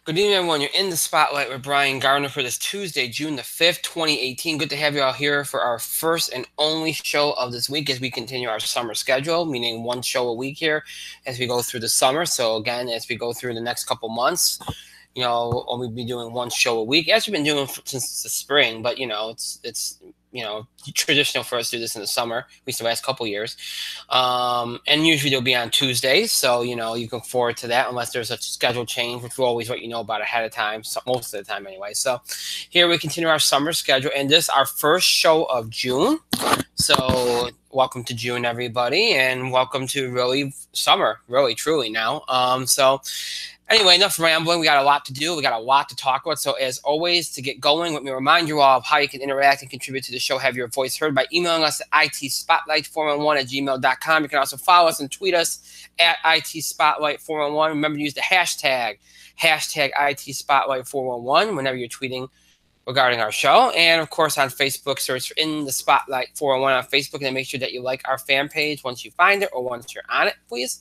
Good evening, everyone. You're in the spotlight with Brian Gardner for this Tuesday, June the 5th, 2018. Good to have you all here for our first and only show of this week as we continue our summer schedule, meaning one show a week here as we go through the summer. So, again, as we go through the next couple months, we'll be doing one show a week, as we've been doing since the spring. But it's traditional for us to do this in the summer, at least the last couple years. And usually they'll be on Tuesdays, so you can look forward to that unless there's a schedule change, which we'll always let you know about ahead of time, so most of the time anyway. So here we continue our summer schedule, and this is our first show of June. So welcome to June, everybody, and welcome to really summer, really truly now. Anyway, enough rambling. We got a lot to do. We got a lot to talk about. So as always, to get going, let me remind you all of how you can interact and contribute to the show, have your voice heard by emailing us at itspotlight411@gmail.com. You can also follow us and tweet us at itspotlight411. Remember to use the hashtag itspotlight411 whenever you're tweeting regarding our show. And of course on Facebook, search In the Spotlight 401 on Facebook, and then make sure that you like our fan page once you find it or once you're on it, please.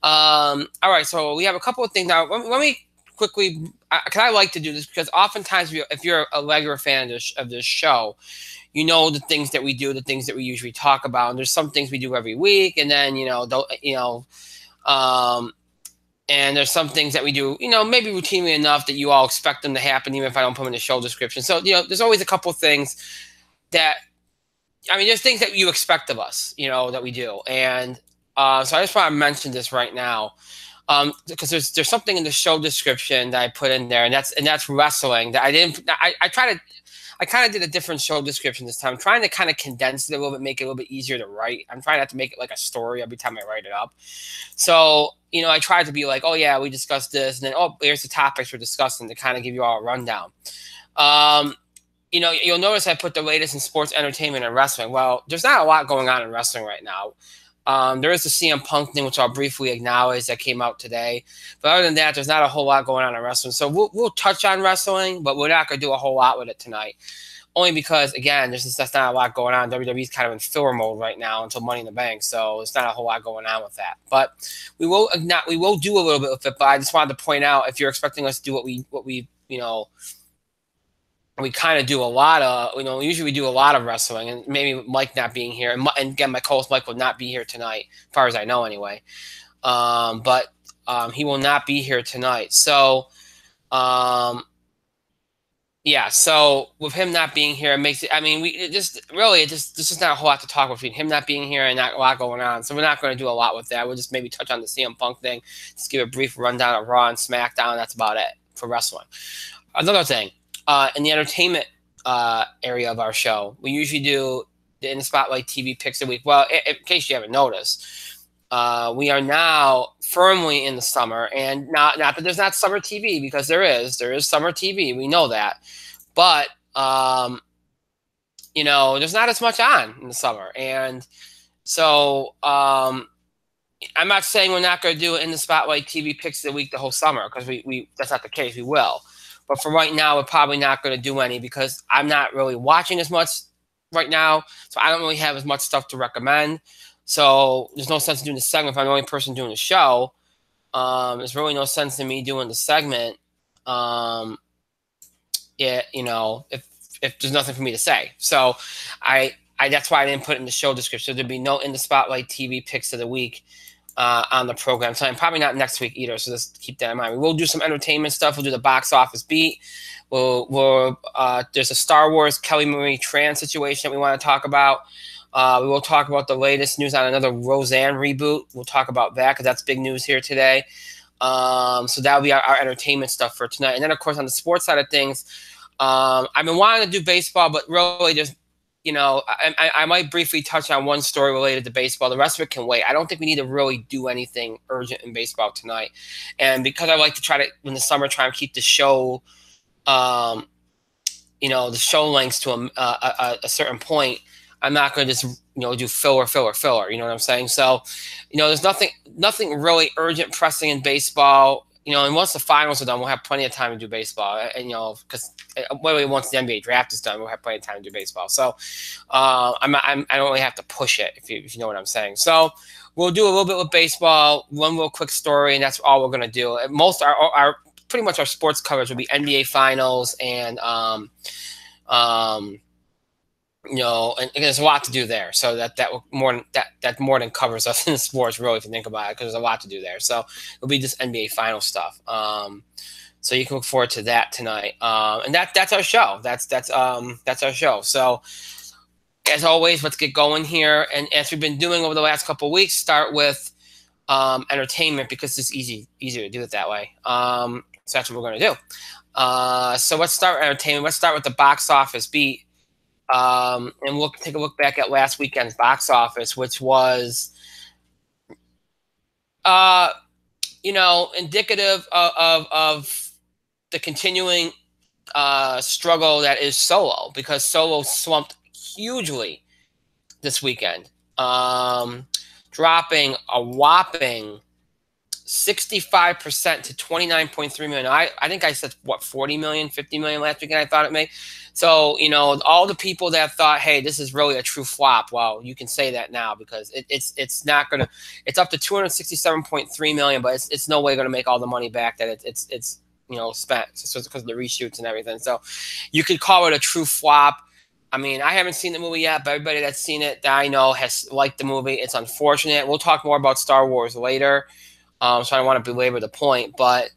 All right, so we have a couple of things now. Let me quickly, because I like to do this, because oftentimes if you're a regular fan of this show, you know the things that we do, the things that we usually talk about, and there's some things we do every week, and then and there's some things that we do, maybe routinely enough that you all expect them to happen, even if I don't put them in the show description. So, there's always a couple of things that, there's things that you expect of us, that we do. And so I just want to mention this right now, because there's something in the show description that I put in there, and that's wrestling that I didn't. I kind of did a different show description this time. I'm trying to kind of condense it a little bit, make it a little bit easier to write. I'm trying not to make it like a story every time I write it up. So, I tried to be like, oh, yeah, we discussed this. And then, oh, here's the topics we're discussing to kind of give you all a rundown. You'll notice I put the latest in sports, entertainment, and wrestling. Well, there's not a lot going on in wrestling right now. There is the CM Punk thing, which I'll briefly acknowledge, that came out today. But other than that, there's not a whole lot going on in wrestling. So we'll touch on wrestling, but we're not going to do a whole lot with it tonight. Only because, again, that's not a lot going on. WWE's kind of in filler mode right now until Money in the Bank, so it's not a whole lot going on with that. But we will do a little bit with it. But I just wanted to point out, if you're expecting us to do what we kind of do a lot of, usually we do a lot of wrestling, and maybe Mike not being here. And again, my co-host Mike will not be here tonight, as far as I know anyway. But he will not be here tonight. So, yeah, so with him not being here, it makes it, there's just not a whole lot to talk about between him not being here and not a lot going on. So we're not going to do a lot with that. We'll just maybe touch on the CM Punk thing, just give a brief rundown of Raw and SmackDown. That's about it for wrestling. Another thing, in the entertainment area of our show, we usually do the In the Spotlight TV Picks of the Week. Well, in case you haven't noticed, we are now firmly in the summer, and not that there's not summer TV, because there is summer TV. We know that, but there's not as much on in the summer, and so I'm not saying we're not going to do it In the Spotlight TV Picks of the Week the whole summer, because we that's not the case. We will, but for right now, we're probably not going to do any, because I'm not really watching as much right now, so I don't really have as much stuff to recommend. So there's no sense in doing the segment if I'm the only person doing the show. There's really no sense in me doing the segment. If there's nothing for me to say. So I that's why I didn't put it in the show description. So there'd be no In the Spotlight TV Picks of the Week on the program. So I'm probably not next week either. So just keep that in mind. We will do some entertainment stuff. We'll do the box office beat. There's a Star Wars Marie Tran situation that we want to talk about. We will talk about the latest news on another Roseanne reboot. We'll talk about that, because that's big news here today. So that'll be our entertainment stuff for tonight. And then, of course, on the sports side of things, I've been wanting to do baseball, but really just, I might briefly touch on one story related to baseball. The rest of it can wait. I don't think we need to really do anything urgent in baseball tonight. And because I like to try to, in the summer, try and keep the show, the show lengths to a certain point, I'm not going to just, do filler. You know what I'm saying? So, there's nothing really urgent pressing in baseball. And once the finals are done, we'll have plenty of time to do baseball. And, because once the NBA draft is done, we'll have plenty of time to do baseball. So, I don't really have to push it, if you know what I'm saying. So, we'll do a little bit with baseball, one real quick story, and that's all we're going to do. Most our pretty much our sports coverage will be NBA Finals and you know, and there's a lot to do there. So that more than covers us in sports, really, if you think about it, because there's a lot to do there. So it'll be just NBA final stuff. So you can look forward to that tonight. And that's our show. That's our show. So as always, let's get going here. And as we've been doing over the last couple of weeks, start with entertainment, because it's easier to do it that way. So that's what we're going to do. So let's start with entertainment. Let's start with the box office beat. And we'll take a look back at last weekend's box office, which was, you know, indicative of the continuing struggle that is Solo, because Solo slumped hugely this weekend, dropping a whopping 65% to 29.3 million. I think I said, what, 40 million, 50 million last weekend, I thought it may. So, you know, all the people that thought, hey, this is really a true flop, well, you can say that now, because it's not going to, it's up to 267.3 million, but it's no way going to make all the money back that it's you know, spent, just because of the reshoots and everything. So you could call it a true flop. I mean, I haven't seen the movie yet, but everybody that's seen it that I know has liked the movie. It's unfortunate. We'll talk more about Star Wars later. So I don't want to belabor the point, but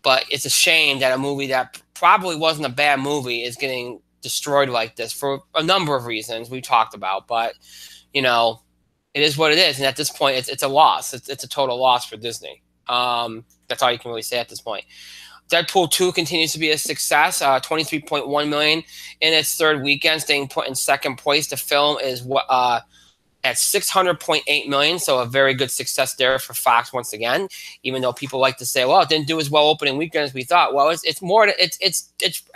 it's a shame that a movie that probably wasn't a bad movie is getting destroyed like this for a number of reasons we talked about. But, you know, it is what it is. And at this point, it's a loss. It's a total loss for Disney. That's all you can really say at this point. Deadpool 2 continues to be a success, 23.1 million in its third weekend, staying put in second place. The film is at 600.8 million, so a very good success there for Fox once again. Even though people like to say, well, it didn't do as well opening weekend as we thought. Well, it's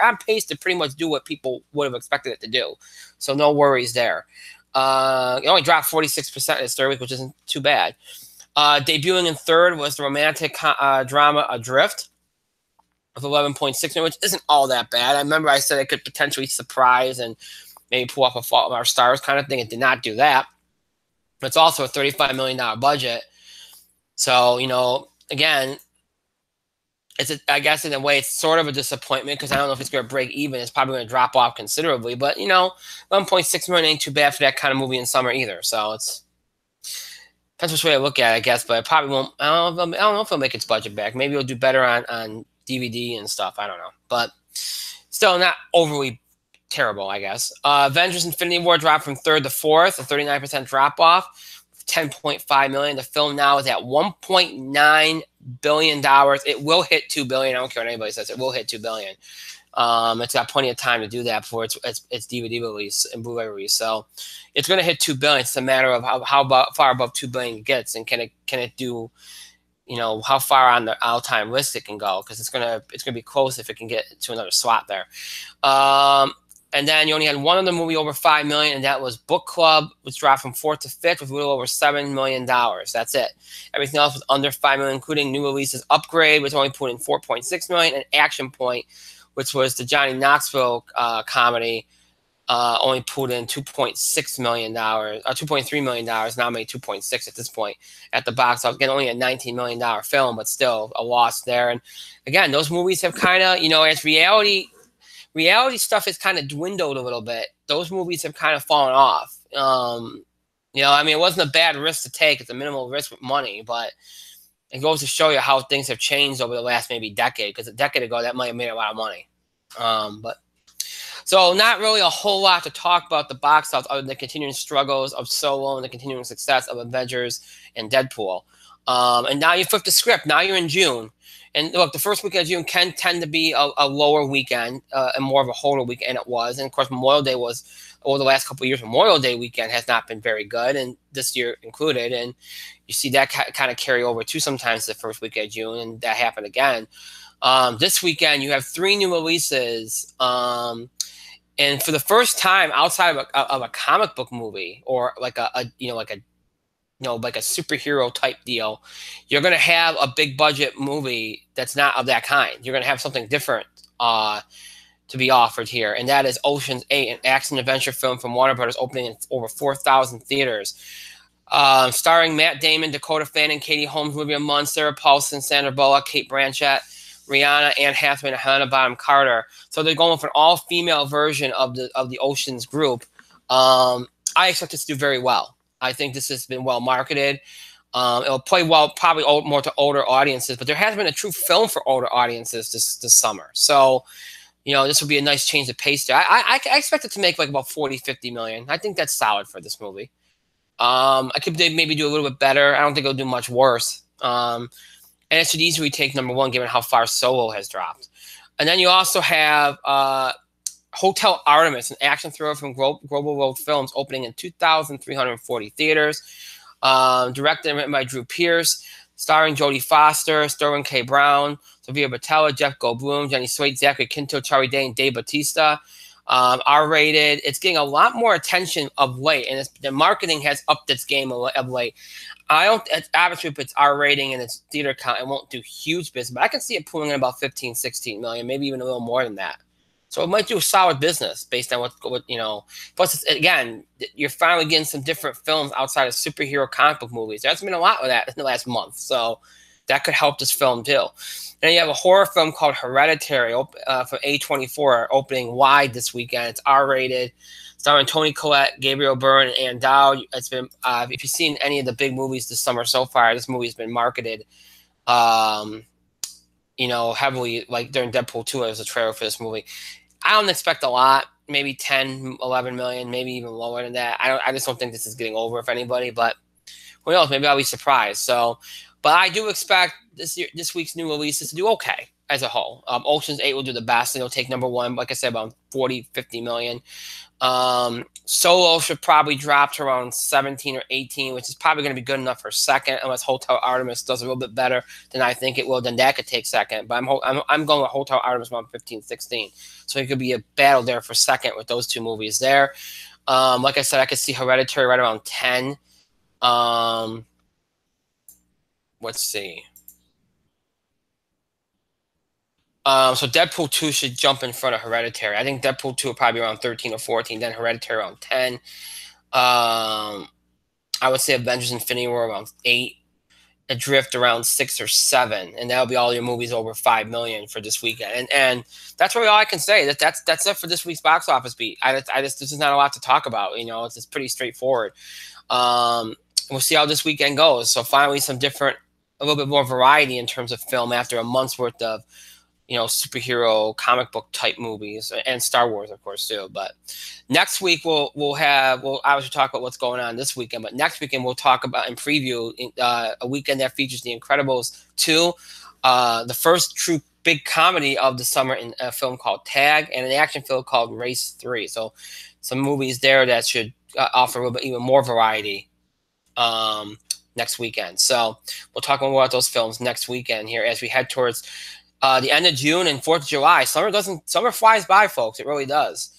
on pace to pretty much do what people would have expected it to do. So no worries there. It only dropped 46% in its third week, which isn't too bad. Debuting in third was the romantic drama Adrift, with 11.6 million, which isn't all that bad. I remember I said it could potentially surprise and maybe pull off a Fault in Our Stars kind of thing. It did not do that. But it's also a $35 million budget. So, you know, again, I guess in a way it's sort of a disappointment, because I don't know if it's going to break even. It's probably going to drop off considerably. But, you know, 1.6 million ain't too bad for that kind of movie in summer either. So it's depends which way I look at it, I guess. But it probably won't. I don't know if it'll make its budget back. Maybe it'll do better on DVD and stuff. I don't know. But still not overly terrible, I guess. Avengers Infinity War dropped from third to fourth, a 39% drop off, 10.5 million. The film now is at $1.9 billion. It will hit $2 billion. I don't care what anybody says. It will hit $2 billion. It's got plenty of time to do that before its DVD release and Blu-ray release. So it's going to hit $2 billion. It's a matter of how far above $2 billion it gets, and can it do, you know, how far on the all-time list it can go, because it's gonna be close if it can get to another slot there. And then you only had one other movie over 5 million, and that was Book Club, which dropped from fourth to fifth with a little over $7 million. That's it. Everything else was under 5 million, including new releases. Upgrade, which only put in 4.6 million, and Action Point, which was the Johnny Knoxville comedy, only put in $2.6 million, $2.3 million. Now made 2.6 at this point at the box office. Again, only a $19 million film, but still a loss there. And again, those movies have kind of, you know, as reality stuff has kind of dwindled a little bit. Those movies have kind of fallen off. You know, I mean, it wasn't a bad risk to take. It's a minimal risk with money, but it goes to show you how things have changed over the last maybe decade. Because a decade ago, that might have made a lot of money. But so not really a whole lot to talk about the box office other than the continuing struggles of Solo and the continuing success of Avengers and Deadpool. And now you flip the script. Now you're in June. And look, the first weekend of June can tend to be a lower weekend and more of a holder weekend. It was. And, of course, Memorial Day was, over the last couple of years, Memorial Day weekend has not been very good, and this year included. And you see that kind of carry over to sometimes the first weekend of June, and that happened again. This weekend, you have 3 new releases. And for the first time outside of a comic book movie or like a superhero type deal, you're going to have a big budget movie that's not of that kind. You're going to have something different to be offered here, and that is Ocean's 8, an action adventure film from Warner Brothers, opening in over 4,000 theaters. Starring Matt Damon, Dakota Fanning, Katie Holmes, Olivia Munn, Sarah Paulson, Sandra Bullock, Kate Blanchett, Rihanna, Anne Hathaway, and Helena Bonham Carter. So they're going for an all-female version of the Oceans group. I expect this to do very well. I think this has been well marketed. It'll play well, probably more to older audiences, but there hasn't been a true film for older audiences this summer. So, this would be a nice change of pace there. I expect it to make like about 40, 50 million. I think that's solid for this movie. I could maybe do a little bit better. I don't think it'll do much worse. And it should easily take number one, given how far Solo has dropped. And then you also have Hotel Artemis, an action thriller from Global Road Films, opening in 2,340 theaters. Directed and written by Drew Pearce, starring Jodie Foster, Sterling K. Brown, Sofia Boutella, Jeff Goldblum, Jenny Slate, Zachary Quinto, Charlie Day, and Dave Bautista. R-rated. It's getting a lot more attention of late, and the marketing has upped its game of late. Obviously, if it's R rating and it's theater count, it won't do huge business, but I can see it pulling in about 15, 16 million, maybe even a little more than that. So it might do a solid business based on what. Plus, again, you're finally getting some different films outside of superhero comic book movies. There hasn't been a lot of that in the last month, so that could help this film too. And you have a horror film called Hereditary from A24 opening wide this weekend. It's R-rated, starring Toni Collette, Gabriel Byrne, and Ann Dowd. It's been if you've seen any of the big movies this summer so far, this movie's been marketed, heavily. Like during Deadpool 2, there was a trailer for this movie. I don't expect a lot, maybe 10, 11 million, maybe even lower than that. I just don't think this is getting over, if anybody, but who knows? Maybe I'll be surprised. So, but I do expect this week's new releases to do okay as a whole. Ocean's 8 will do the best, and it'll take number one, like I said, about 40, 50 million. Solo should probably drop to around 17 or 18, which is probably going to be good enough for second, unless Hotel Artemis does a little bit better than I think it will. Then that could take second. But I'm going with Hotel Artemis around 15, 16. So it could be a battle there for second with those two movies there. Like I said, I could see Hereditary right around 10. Let's see. So Deadpool 2 should jump in front of Hereditary. I think Deadpool 2 will probably be around 13 or 14, then Hereditary around 10. I would say Avengers Infinity War around 8. Adrift around 6 or 7. And that'll be all your movies over 5 million for this weekend. And that's really all I can say. That's it for this week's box office beat. This is not a lot to talk about. It's just pretty straightforward. We'll see how this weekend goes. So finally a little bit more variety in terms of film after a month's worth of superhero comic book type movies, and Star Wars, of course, too. But next week we'll obviously talk about what's going on this weekend. But next weekend we'll talk about and preview a weekend that features The Incredibles 2, the first true big comedy of the summer, in a film called Tag, and an action film called Race 3. So some movies there that should offer a little bit even more variety next weekend. So we'll talk more about those films next weekend here as we head towards the end of June and 4th of July. Summer flies by, folks. It really does.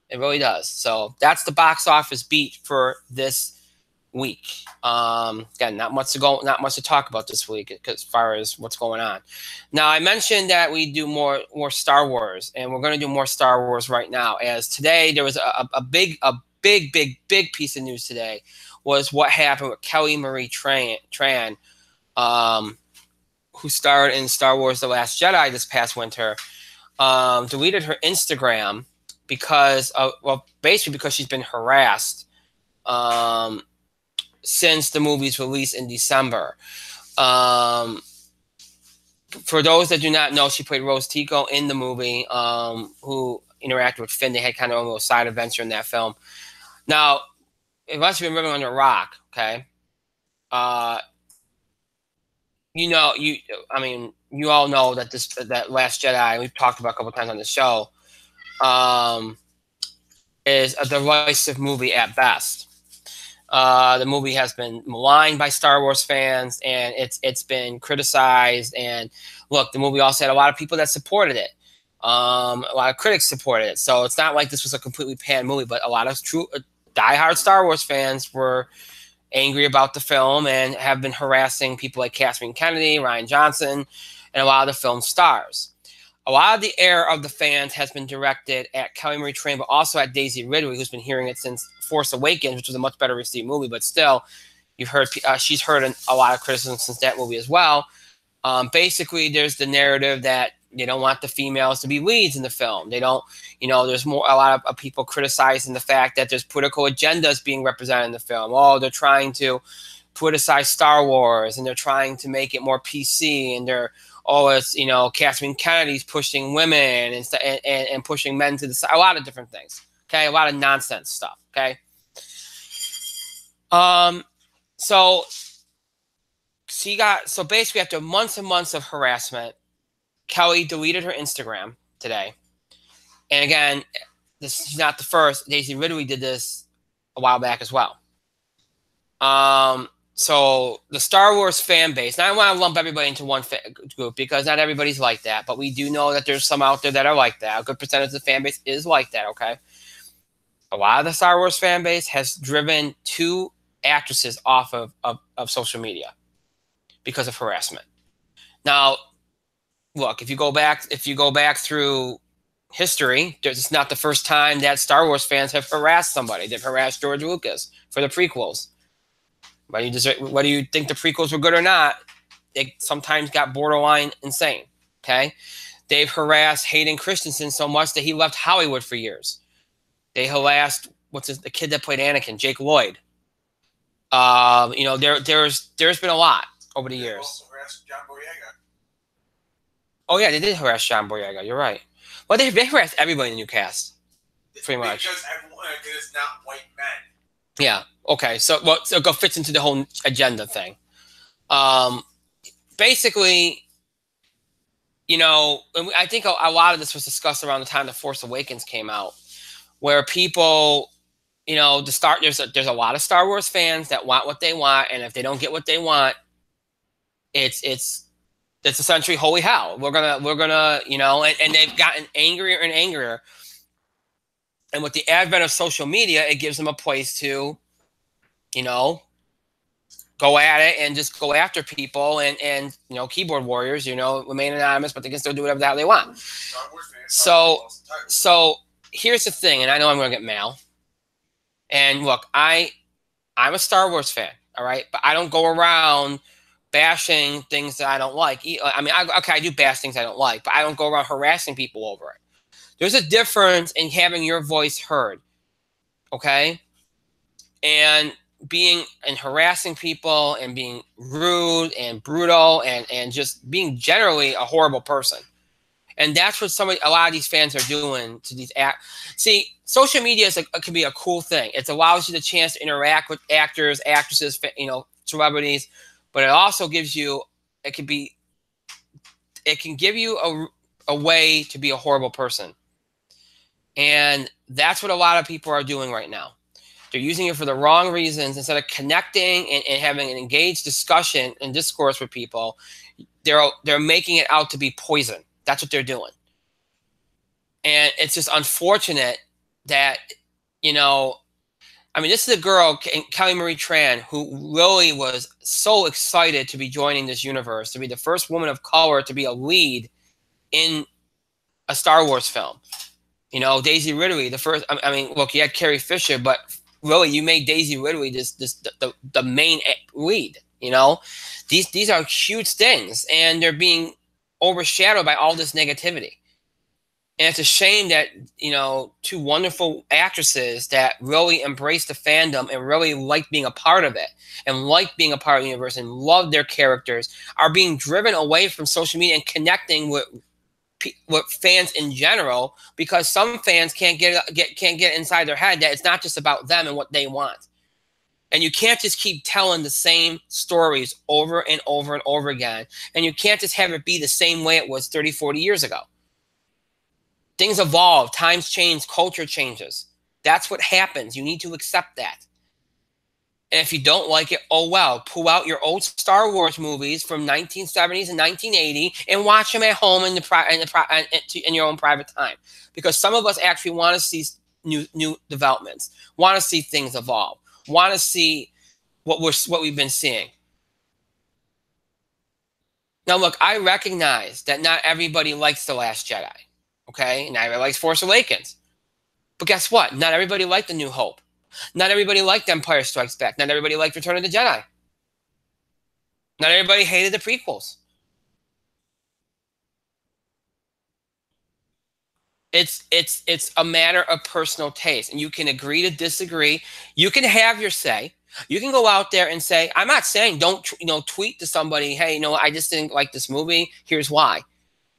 It really does. So that's the box office beat for this week. Again, not much to talk about this week as far as what's going on. Now, I mentioned that we do more Star Wars, and we're going to do more Star Wars right now. As today, there was a big piece of news today, was what happened with Kelly Marie Tran, who starred in Star Wars The Last Jedi this past winter, deleted her Instagram basically because she's been harassed since the movie's release in December. For those that do not know, she played Rose Tico in the movie, who interacted with Finn. They had kind of a little side adventure in that film. Now, unless you've been living under a rock, okay, you all know that that Last Jedi, we've talked about a couple times on the show, is a divisive movie at best. The movie has been maligned by Star Wars fans, and it's been criticized. And look, the movie also had a lot of people that supported it. A lot of critics supported it. So it's not like this was a completely panned movie, but a lot of true diehard Star Wars fans were angry about the film and have been harassing people like Kathleen Kennedy, Rian Johnson, and a lot of the film's stars. A lot of the ire of the fans has been directed at Kelly Marie Tran, but also at Daisy Ridley, who's been hearing it since Force Awakens, which was a much better received movie. But still, she's heard a lot of criticism since that movie as well. Basically, there's the narrative that They don't want the females to be leads in the film. They don't, there's a lot of people criticizing the fact that there's political agendas being represented in the film. Oh, they're trying to politicize Star Wars, and they're trying to make it more PC, and it's, Kathleen Kennedy's pushing women and pushing men to the side. A lot of different things. Okay. A lot of nonsense stuff. Okay. So basically after months and months of harassment, Kelly deleted her Instagram today. And again, this is not the first. Daisy Ridley did this a while back as well. So the Star Wars fan base, now I want to lump everybody into one group because not everybody's like that, but we do know that there's some out there that are like that. A good percentage of the fan base is like that, okay? A lot of the Star Wars fan base has driven 2 actresses off of social media because of harassment. Now, look, if you go back through history, it's not the first time that Star Wars fans have harassed somebody. They've harassed George Lucas for the prequels. Whether you think the prequels were good or not, it sometimes got borderline insane. Okay, they've harassed Hayden Christensen so much that he left Hollywood for years. They harassed the kid that played Anakin, Jake Lloyd. There's been a lot over the years. Also harassed John Boyega. Oh yeah, they did harass John Boyega. You're right. Well, they harassed everybody in the new cast, pretty much. Because it's not white men. Yeah. Okay. So it fits into the whole agenda thing. Basically, I think a lot of this was discussed around the time The Force Awakens came out, where people, there's a lot of Star Wars fans that want what they want, and if they don't get what they want, it's essentially holy hell. We're gonna, and they've gotten angrier and angrier. And with the advent of social media, it gives them a place to, go at it and just go after people and keyboard warriors, remain anonymous, but they can still do whatever the hell they want. So here's the thing, and I know I'm going to get mail. And look, I'm a Star Wars fan, all right? But I don't go around bashing things that I don't like. I mean, I do bash things I don't like, but I don't go around harassing people over it. There's a difference in having your voice heard, okay? And harassing people and being rude and brutal and just being generally a horrible person. And that's what a lot of these fans are doing to these See, social media can be a cool thing. It allows you the chance to interact with actors, actresses, celebrities, but it also gives you, it can give you a way to be a horrible person. And that's what a lot of people are doing right now. They're using it for the wrong reasons. Instead of connecting and having an engaged discussion and discourse with people, they're making it out to be poison. That's what they're doing. And it's just unfortunate that, this is a girl, Kelly Marie Tran, who really was so excited to be joining this universe, to be the first woman of color to be a lead in a Star Wars film. Daisy Ridley, the first, look, you had Carrie Fisher, but really you made Daisy Ridley the main lead, These are huge things, and they're being overshadowed by all this negativity. And it's a shame that, 2 wonderful actresses that really embraced the fandom and really liked being a part of it and liked being a part of the universe and loved their characters are being driven away from social media and connecting with fans in general, because some fans can't get inside their head that it's not just about them and what they want. And you can't just keep telling the same stories over and over and over again. And you can't just have it be the same way it was 30, 40 years ago. Things evolve, times change, culture changes. That's what happens. You need to accept that. And if you don't like it, oh well, pull out your old Star Wars movies from 1970s and 1980 and watch them at home in your own private time. Because some of us actually want to see new developments, want to see things evolve, want to see what we've been seeing. Now, look, I recognize that not everybody likes The Last Jedi, okay? Not everybody likes Force Awakens. But guess what? Not everybody liked The New Hope. Not everybody liked Empire Strikes Back. Not everybody liked Return of the Jedi. Not everybody hated the prequels. It's a matter of personal taste, and you can agree to disagree. You can have your say. You can go out there and say, I'm not saying don't tweet to somebody, hey, I just didn't like this movie. Here's why.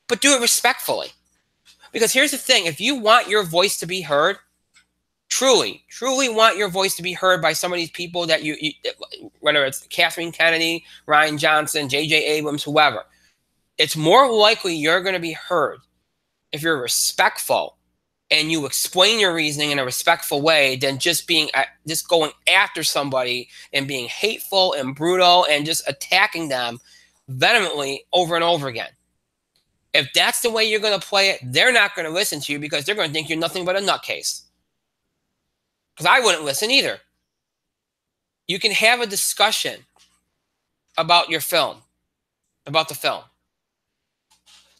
But do it respectfully. Because here's the thing, if you want your voice to be heard, truly want your voice to be heard by some of these people that you whether it's Catherine Kennedy, Ryan Johnson, J.J. Abrams, whoever, it's more likely you're going to be heard if you're respectful and you explain your reasoning in a respectful way than just going after somebody and being hateful and brutal and just attacking them vehemently over and over again. If that's the way you're going to play it, they're not going to listen to you because they're going to think you're nothing but a nutcase. Because I wouldn't listen either. You can have a discussion about your film, about the film.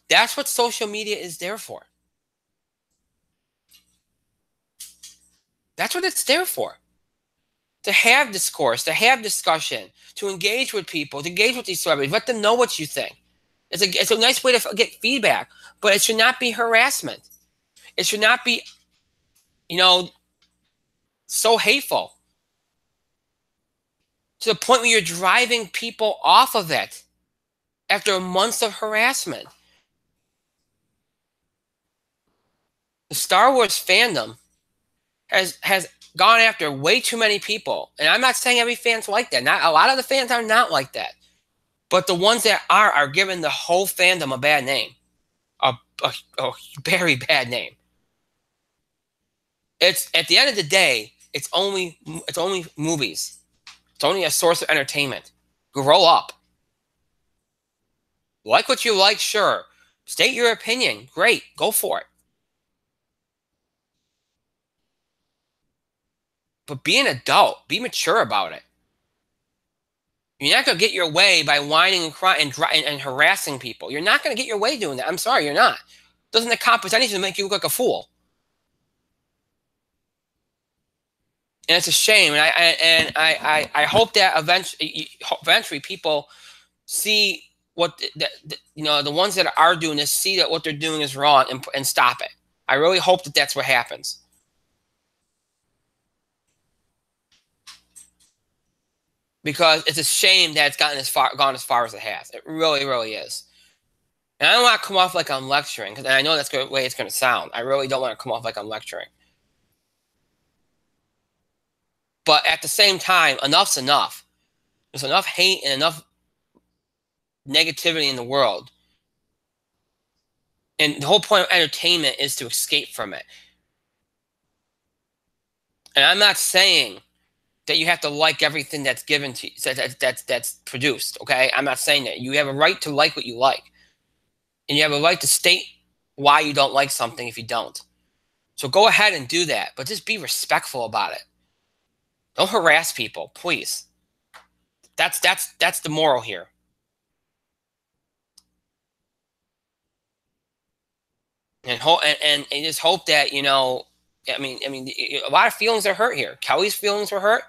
That's what social media is there for. That's what it's there for. To have discourse, to have discussion, to engage with people, to engage with these celebrities, let them know what you think. It's a nice way to get feedback, but it should not be harassment. It should not be, so hateful to the point where you're driving people off of it after months of harassment. The Star Wars fandom has gone after way too many people. And I'm not saying every fan's like that. Not a lot of the fans are not like that. But the ones that are giving the whole fandom a bad name. A very bad name. It's at the end of the day, it's only movies. It's only a source of entertainment. Grow up. Like what you like, sure. State your opinion. Great. Go for it. But be an adult. Be mature about it. You're not going to get your way by whining and crying and harassing people. You're not going to get your way doing that. I'm sorry, you're not. Doesn't accomplish anything to make you look like a fool. And it's a shame. And I hope that eventually people see what the ones that are doing this, see that what they're doing is wrong and stop it. I really hope that that's what happens. Because it's a shame that it's gone as far as it has. It really, really is. And I don't want to come off like I'm lecturing, because I know that's the way it's going to sound. I really don't want to come off like I'm lecturing. But at the same time, enough's enough. There's enough hate and enough negativity in the world. And the whole point of entertainment is to escape from it. And I'm not saying that you have to like everything that's given to you, that's produced, okay? I'm not saying that. You have a right to like what you like. And you have a right to state why you don't like something if you don't. So go ahead and do that, but just be respectful about it. Don't harass people, please. That's the moral here. And just hope that, I mean, a lot of feelings are hurt here. Kelly's feelings were hurt.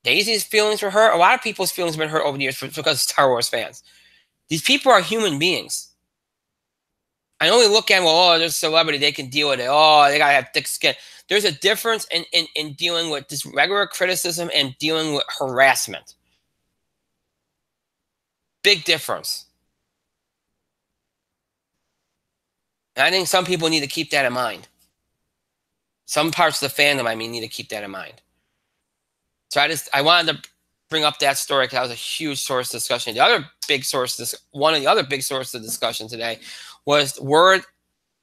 Daisy's feelings were hurt. A lot of people's feelings have been hurt over the years because of Star Wars fans. These people are human beings. I only look at them, well, they're a celebrity, they can deal with it. Oh, they gotta have thick skin. There's a difference in dealing with just regular criticism and dealing with harassment. Big difference. And I think some people need to keep that in mind. Some parts of the fandom, need to keep that in mind. So I wanted to bring up that story because that was a huge source of discussion. The other big source, one of the other big sources of discussion today was word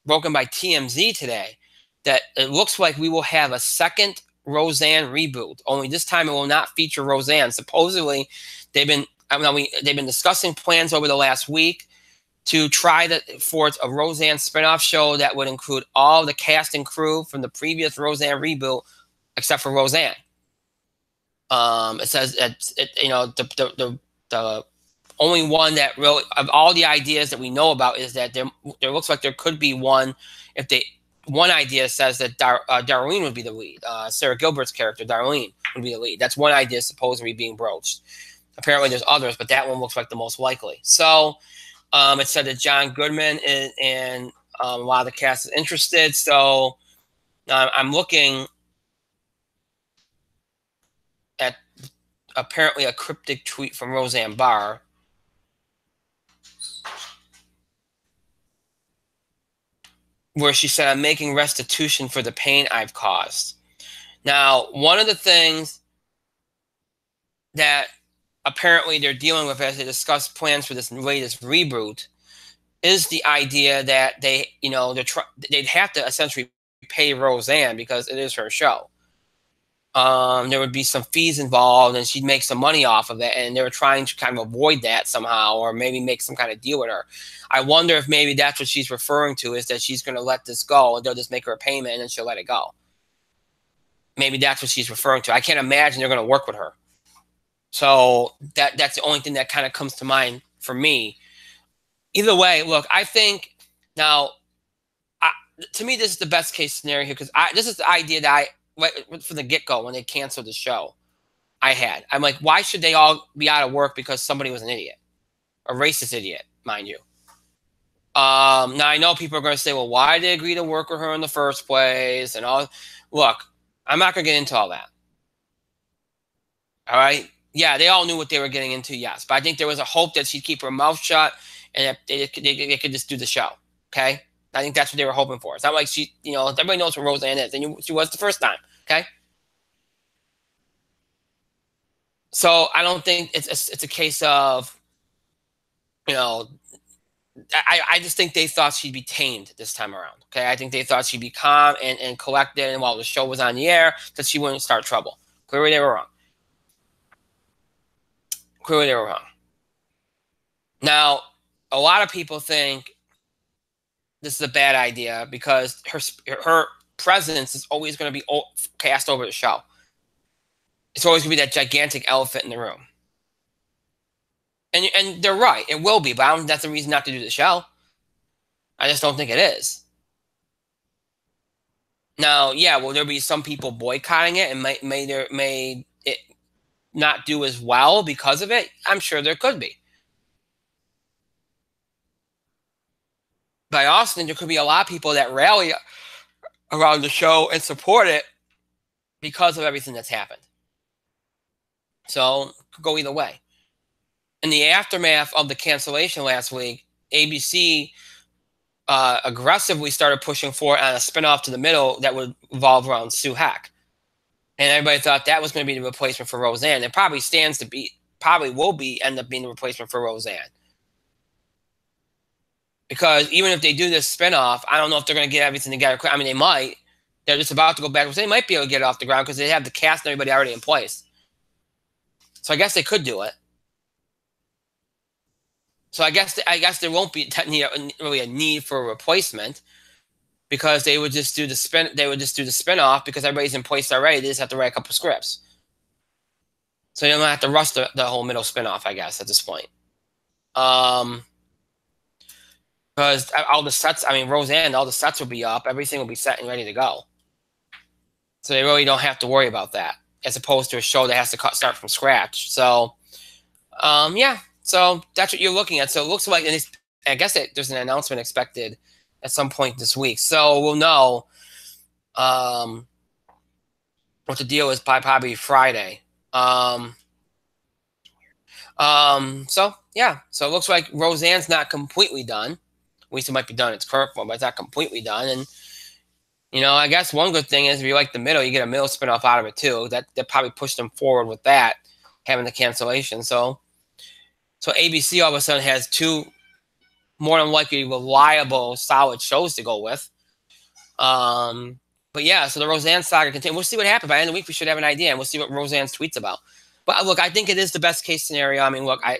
broken by TMZ today that it looks like we will have a second Roseanne reboot. Only this time it will not feature Roseanne. Supposedly, they've been discussing plans over the last week to try for a Roseanne spinoff show that would include all the cast and crew from the previous Roseanne reboot, except for Roseanne. It says the only one that really of all the ideas that we know about is that there looks like there could be one. One idea says that Darlene would be the lead. Sarah Gilbert's character Darlene would be the lead. That's one idea supposedly being broached. Apparently there's others, but that one looks like the most likely. So it said that John Goodman and A lot of the cast is interested, so I'm looking at apparently a cryptic tweet from Roseanne Barr. Where she said, "I'm making restitution for the pain I've caused." Now, one of the things that apparently they're dealing with as they discuss plans for this latest reboot is the idea that they'd have to essentially pay Roseanne because it is her show. There would be some fees involved, and she'd make some money off of it, and they were trying to kind of avoid that somehow, or maybe make some kind of deal with her. I wonder if maybe that's what she's referring to, is that she's going to let this go, and they'll just make her a payment, and then she'll let it go. Maybe that's what she's referring to. I can't imagine they're going to work with her. So that's the only thing that kind of comes to mind for me. Either way, look, I think now, to me, this is the best case scenario here, because this is the idea that from the get-go, when they canceled the show, I'm like, why should they all be out of work because somebody was an idiot, a racist idiot, mind you? Now I know people are going to say, well, why did they agree to work with her in the first place and all? Look, I'm not going to get into all that. All right. Yeah, they all knew what they were getting into, yes. But I think there was a hope that she'd keep her mouth shut and that they could just do the show. Okay? I think that's what they were hoping for. It's not like everybody knows what Roseanne is, and she was the first time. Okay? So I don't think it's a case of, I just think they thought she'd be tamed this time around. Okay? I think they thought she'd be calm and collected, and while the show was on the air, that she wouldn't start trouble. Clearly they were wrong. Clearly they were wrong. Now, a lot of people think this is a bad idea because her presence is always going to be cast over the show. It's always going to be that gigantic elephant in the room. And they're right. It will be, but I don't think that's the reason not to do the show. I just don't think it is. Now, yeah, will there be some people boycotting it and may it not do as well because of it? I'm sure there could be. But I also think there could be a lot of people that rally around the show and support it because of everything that's happened. So, it could go either way. In the aftermath of the cancellation last week, ABC aggressively started pushing for on a spinoff to the middle that would revolve around Sue Heck. And everybody thought that was going to be the replacement for Roseanne. It probably will end up being the replacement for Roseanne. Because even if they do this spinoff, I don't know if they're going to get everything together. I mean, they might. They're just about to go back. They might be able to get it off the ground because they have the cast and everybody already in place. So I guess they could do it. So I guess there won't be really a need for a replacement because they would just do the spinoff because everybody's in place already. They just have to write a couple scripts. So you don't have to rush the whole middle spinoff, I guess, at this point. Because all the sets, Roseanne, all the sets will be up. Everything will be set and ready to go. So they really don't have to worry about that, as opposed to a show that has to start from scratch. So, yeah. So that's what you're looking at. So it looks like, I guess there's an announcement expected at some point this week. So we'll know what the deal is by probably Friday. So yeah. So it looks like Roseanne's not completely done. At least it might be done in its current form, but it's not completely done. And I guess one good thing is if you like the middle, you get a middle spinoff out of it too. That probably pushed them forward with that, having the cancellation. So ABC all of a sudden has two more than likely reliable, solid shows to go with. But yeah, so the Roseanne saga continues. We'll see what happens. By the end of the week, we should have an idea, and we'll see what Roseanne's tweets about. But look, I think it is the best case scenario. I mean, look, I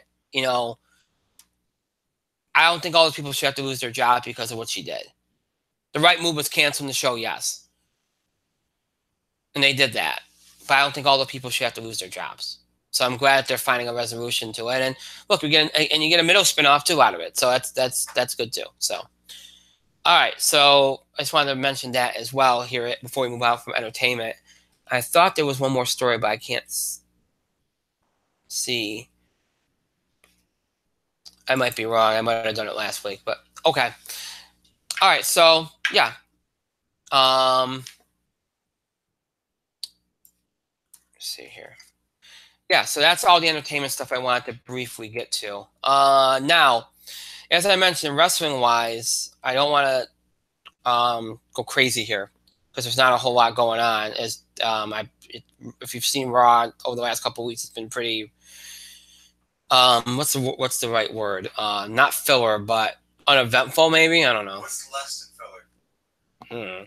don't think all those people should have to lose their job because of what she did. The right move was canceling the show, yes. And they did that. But I don't think all the people should have to lose their jobs. So I'm glad that they're finding a resolution to it. And look, you get a middle spinoff too out of it. So that's good too. So all right. So I just wanted to mention that as well here before we move out from entertainment. I thought there was one more story, but I can't see. I might be wrong. I might have done it last week, but okay. All right, so yeah. Let's see here. Yeah, so that's all the entertainment stuff I wanted to briefly get to. Now, as I mentioned, wrestling wise, I don't want to go crazy here because there's not a whole lot going on. As if you've seen Raw over the last couple of weeks, it's been pretty. What's the right word? Not filler, but uneventful. Maybe I don't know. What's less than filler?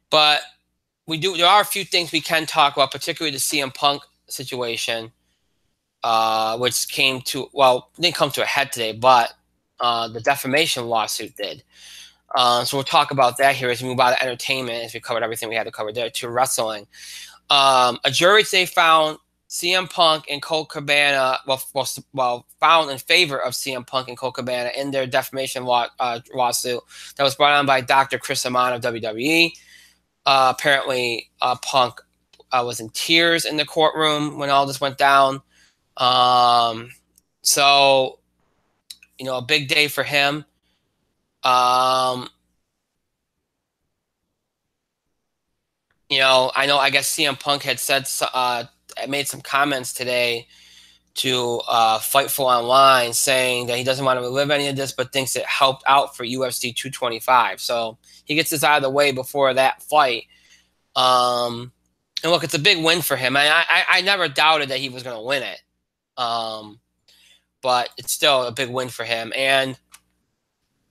But there are a few things we can talk about, particularly the CM Punk situation, which didn't come to a head today, but the defamation lawsuit did. So we'll talk about that here as we move out of entertainment, as we covered everything we had to cover there, to wrestling. A jury today found CM Punk and Colt Cabana, found in favor of CM Punk and Colt Cabana in their defamation lawsuit that was brought on by Dr. Chris Amon of WWE. Apparently, Punk was in tears in the courtroom when all this went down. So, a big day for him. I guess CM Punk had made some comments today to Fightful Online saying that he doesn't want to relive any of this, but thinks it helped out for UFC 225. So he gets this out of the way before that fight. And look, it's a big win for him. I never doubted that he was going to win it. But it's still a big win for him. And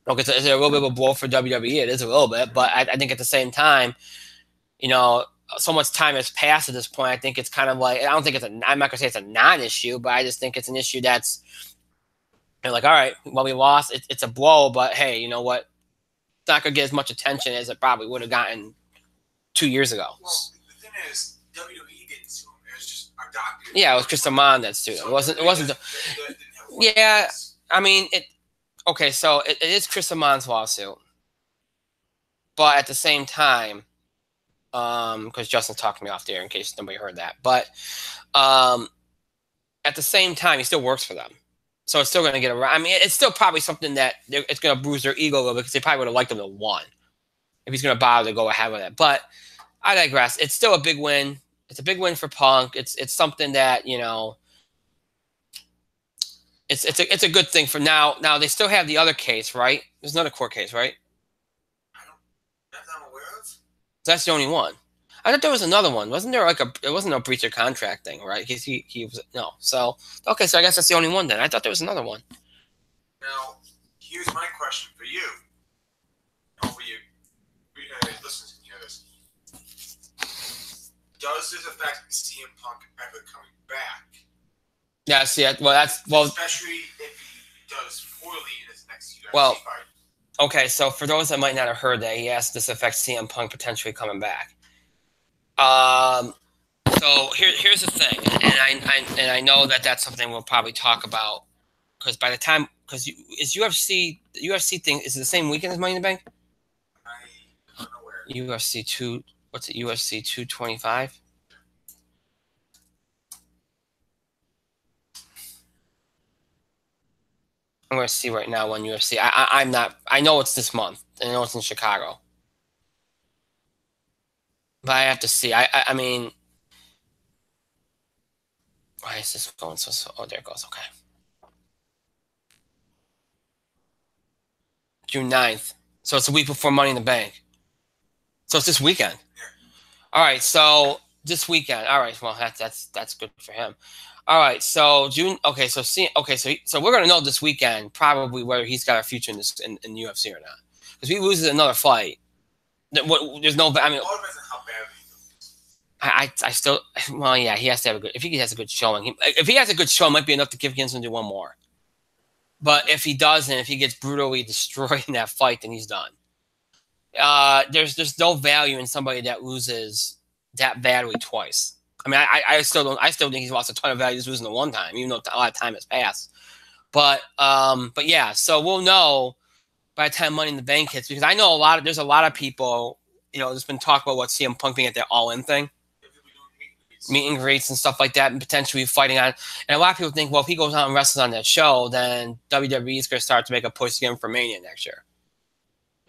look, it's a little bit of a blow for WWE. It is a little bit, but I think at the same time, so much time has passed at this point. I think it's kind of like, I'm not going to say it's a non-issue, but I just think it's an issue that's like, all right, well, we lost. It's a blow, but hey, you know what? It's not going to get as much attention as it probably would have gotten 2 years ago. Well, the thing is, WWE didn't sue him. It was just a doctor. Yeah, it was Chris Amon that sued him. It wasn't. Yeah, I mean, okay, so it is Chris Amon's lawsuit. But at the same time, because Justin talked me off the air in case nobody heard that. But at the same time, he still works for them. So it's still going to get around. I mean, it's still probably something that it's going to bruise their ego a little bit because they probably would have liked him to win if he's going to bother to go ahead with it. But I digress. It's still a big win. It's a big win for Punk. It's something that, it's a good thing for now. Now, they still have the other case, right? There's another court case, right? I'm aware of. That's the only one. I thought there was another one. Wasn't there it wasn't a breach of contract thing, right? Because he was no. So okay, so I guess that's the only one then. I thought there was another one. Now, here's my question for you. For you, listeners can hear this. Does this affect CM Punk ever coming back? Yeah, see, especially if he does poorly in his next UFC fight. Okay, so for those that might not have heard that, he asked this affects CM Punk potentially coming back. So here's the thing, and I know that that's something we'll probably talk about because by the time is the UFC thing is it the same weekend as Money in the Bank? I don't know where. UFC 2, what's it? UFC 225. I'm going to see right now when UFC. I'm not. I know it's this month. I know it's in Chicago, but I have to see. I mean, why is this going so? Oh, there it goes. Okay, June 9th. So it's a week before Money in the Bank. So it's this weekend. All right. So this weekend. All right. Well, that's good for him. All right, so June. Okay, so we're gonna know this weekend probably whether he's got a future in UFC or not. Because if he loses another fight, there's no. I mean, I still. Well, yeah, he has to have a good. If he has a good showing, if he has a good show, it might be enough to give Ginsson to do one more. But if he doesn't, if he gets brutally destroyed in that fight, then he's done. There's no value in somebody that loses that badly twice. I mean, I still think he's lost a ton of value just losing the one time, even though a lot of time has passed. But yeah, so we'll know by the time Money in the Bank hits because I know there's a lot of people, there's been talk about what CM Punk being at their all-in thing, meet and greets and stuff like that, and potentially fighting on. And a lot of people think, well, if he goes out and wrestles on that show, then WWE is going to start to make a push to get him for Mania next year.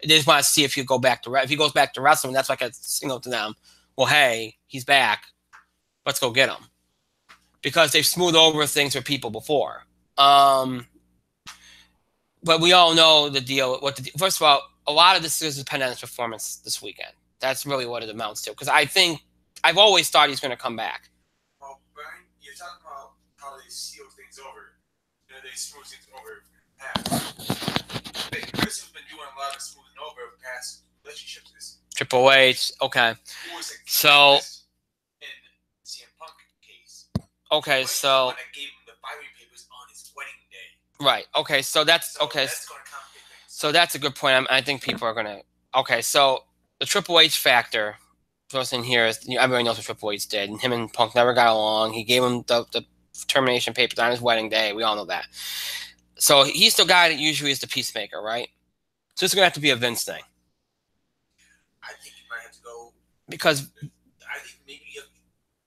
They just want to see if he goes back to wrestling. That's like a signal to them. Well, hey, he's back. Let's go get him, because they've smoothed over things with people before. But we all know the deal. First of all, a lot of this is dependent on his performance this weekend. That's really what it amounts to. Because I've always thought he's going to come back. Well, Brian, you're talking about how they seal things over. They smooth things over past. Chris has been doing a lot of smoothing over past relationships. Triple H, okay. So, in CM Punk case. Okay, so. I gave him the firing papers on his wedding day. Right. Okay, so that's okay. That's going to complicate things. So that's a good point. I think people are going to. Okay, so the Triple H factor. First in here is everybody knows what Triple H did, and him and Punk never got along. He gave him the termination papers on his wedding day. We all know that. So he's the guy that usually is the peacemaker, right? So it's going to have to be a Vince thing. I think you might have to go. Because I think maybe you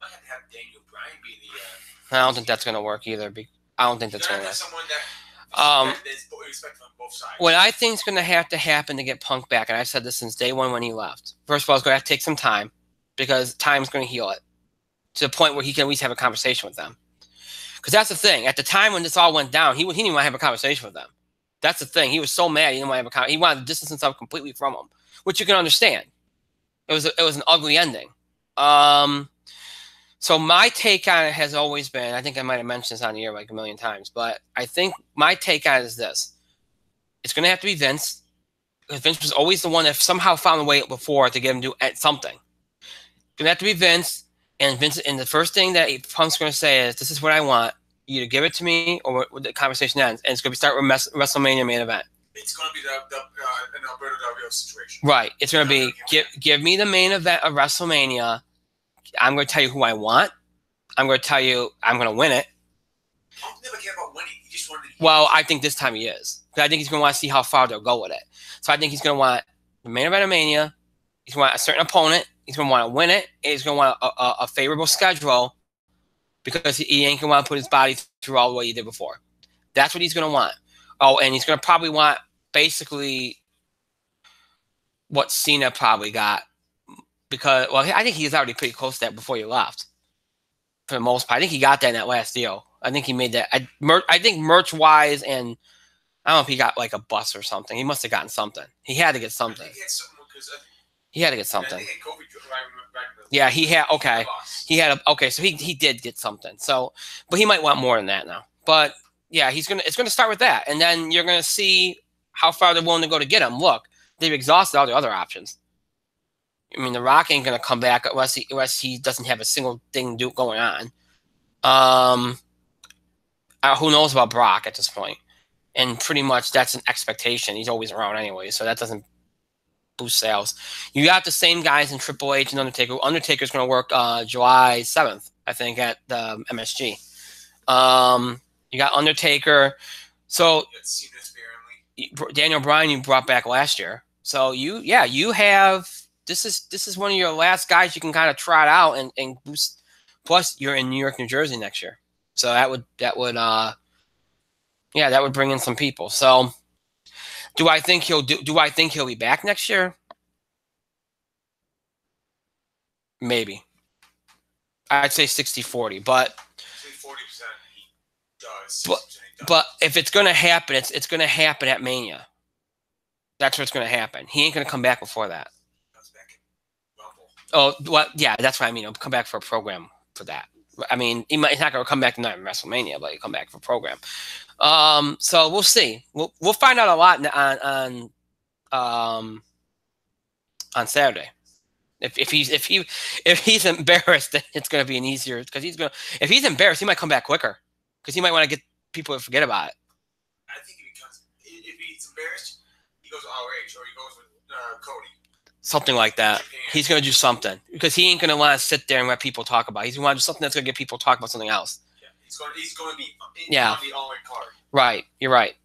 might have to have Daniel Bryan be the. I don't think that's going to work either. I don't think that's going to work. Someone that is respectful on both sides. What I think is going to have to happen to get Punk back, and I've said this since day one when he left. First of all, it's going to have to take some time, because time's going to heal it to the point where he can at least have a conversation with them. Because that's the thing. At the time when this all went down, he didn't want to have a conversation with them. That's the thing. He was so mad he didn't want to have a conversation. He wanted to distance himself completely from them, which you can understand. It was an ugly ending. So my take on it has always been, I think I might have mentioned this on the air like a million times, but I think my take on it is this. It's going to have to be Vince, because Vince was always the one that somehow found a way before to get him to do something. It's going to have to be Vince, and the first thing that Punk's going to say is, this is what I want. You either give it to me or the conversation ends. And it's going to start with WrestleMania main event. It's going to be an Alberto Del Rio situation. Right. It's going to be, give me the main event of WrestleMania. I'm going to tell you who I want. I'm going to tell you I'm going to win it. Punk never cared about winning. He just wanted to. Well, I think this time he is. Because I think he's going to want to see how far they'll go with it. So I think he's going to want the main event of Mania. He's going to want a certain opponent. He's going to want to win it. And he's going to want a favorable schedule, because he ain't going to want to put his body through all the way he did before. That's what he's going to want. Oh, and he's going to probably want basically what Cena probably got. Because, well, I think he was already pretty close to that before he left. For the most part. I think he got that in that last deal. I think he made that. I think merch-wise, and I don't know if he got like a bus or something. He must have gotten something. He had to get something. I think he had something because he had to get something. I think he had COVID. Yeah, he had. Okay, he had. Okay, so he did get something. So, but he might want more than that now. But yeah, it's gonna start with that, and then you're gonna see how far they're willing to go to get him. Look, they've exhausted all the other options. I mean, The Rock ain't gonna come back unless he doesn't have a single thing going on. Who knows about Brock at this point? And pretty much that's an expectation. He's always around anyway, so that doesn't boost sales. You got the same guys in Triple H and Undertaker. Undertaker's going to work July 7th, I think, at the MSG. You got Undertaker. So Daniel Bryan you brought back last year. So you have this is one of your last guys you can kind of trot out and boost. Plus you're in New York, New Jersey next year. So that would bring in some people. So do I think he'll be back next year? Maybe. I'd say 60-40, but 40% he does. But if it's going to happen, it's going to happen at Mania. That's what's going to happen. He ain't going to come back before that. Oh, well, yeah, that's what I mean. He'll come back for a program for that. I mean, he's not going to come back tonight in WrestleMania, but he'll come back for a program. So we'll see. We'll find out a lot on Saturday. If he's embarrassed, then it's going to be an easier because if he's embarrassed, he might come back quicker because he might want to get people to forget about it. I think if he's embarrassed, he goes RH or he goes with Cody. Something like that. He's going to do something because he ain't going to want to sit there and let people talk about it. He's going to want to do something that's going to get people to talk about something else. Yeah, he's going to be on the all-in card. Right. You're right.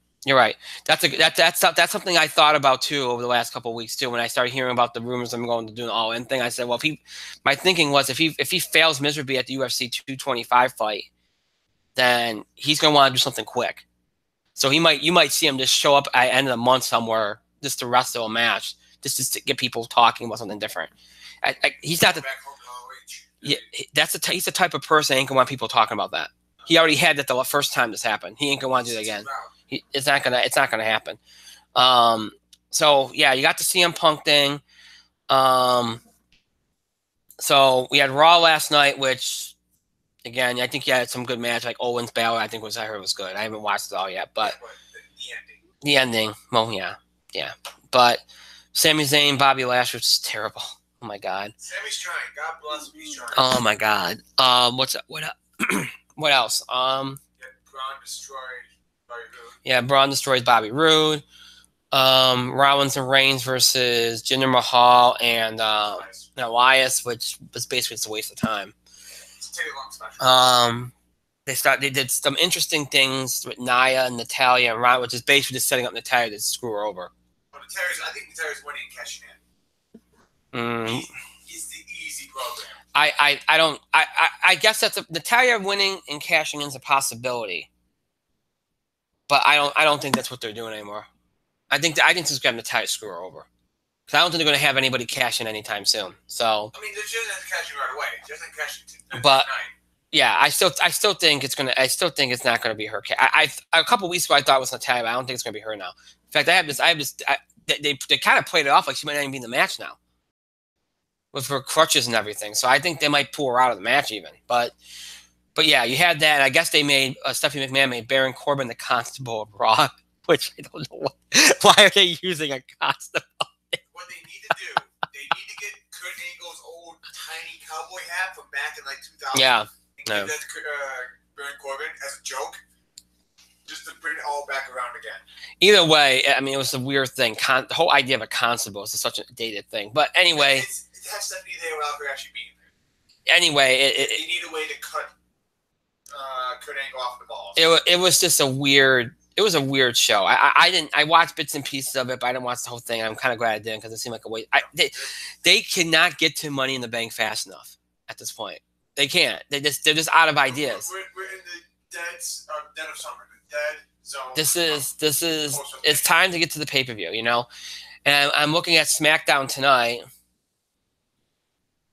That's something I thought about too over the last couple of weeks too. When I started hearing about the rumors I'm going to do an all-in thing, I said, well, my thinking was if he fails miserably at the UFC 225 fight, then he's going to want to do something quick. So you might see him just show up at the end of the month somewhere just to wrestle a match, just to get people talking about something different. He's not the Back home to ROH. yeah. He's the type of person ain't gonna want people talking about that. He already had that the first time this happened. He ain't gonna want to do it again. It's not gonna happen. So yeah, you got the CM Punk thing. So we had Raw last night, which again, I think you had some good match, like Owens Balor. I heard was good. I haven't watched it all yet, but the ending. Well, yeah. But Sami Zayn, Bobby Lashley was terrible. Oh my God. Sammy's trying. God bless him. He's trying. Oh my God. What else? Braun destroyed Bobby Roode. Yeah, Braun destroys Bobby Roode. Rollins and Reigns versus Jinder Mahal and Elias, which was basically just a waste of time. They did some interesting things with Nia and Natalya and Ron, which is basically just setting up Natalya to screw her over. Well, I think Natalya's winning and cashing in. He's the easy program. I guess that's Natalya winning and cashing in is a possibility, but I don't think that's what they're doing anymore. I think this is going to Natalya screw her over. Because I don't think they're going to have anybody cash in anytime soon. So I mean, she doesn't have to cash in right away. She doesn't cash in but tonight. Yeah, I still think it's gonna. I still think it's not gonna be her. A couple weeks ago I thought it was Natalya, but I don't think it's gonna be her now. In fact, they kind of played it off like she might not even be in the match now, with her crutches and everything. So I think they might pull her out of the match even. But yeah, you had that. And I guess they made Stephanie McMahon made Baron Corbin the Constable of Raw, which I don't know why are they using a constable. What they need to do, they need to get Kurt Angle's old tiny cowboy hat from back in like 2000. Yeah. No. Give that to Baron Corbin as a joke, just to bring it all back around again. Either way, I mean, it was a weird thing. The whole idea of a constable is such a dated thing. But anyway, it has Stephanie there without her actually being there. Anyway, they need a way to cut Kurt Angle off the balls. It was just a weird. It was a weird show. I watched bits and pieces of it, but I didn't watch the whole thing. I'm kind of glad I didn't because it seemed like a waste. They cannot get to Money in the Bank fast enough at this point. They can't. They're just out of ideas. We're in the dead of summer, the dead zone. This is. It's time to get to the pay-per-view, you know. And I'm looking at SmackDown tonight,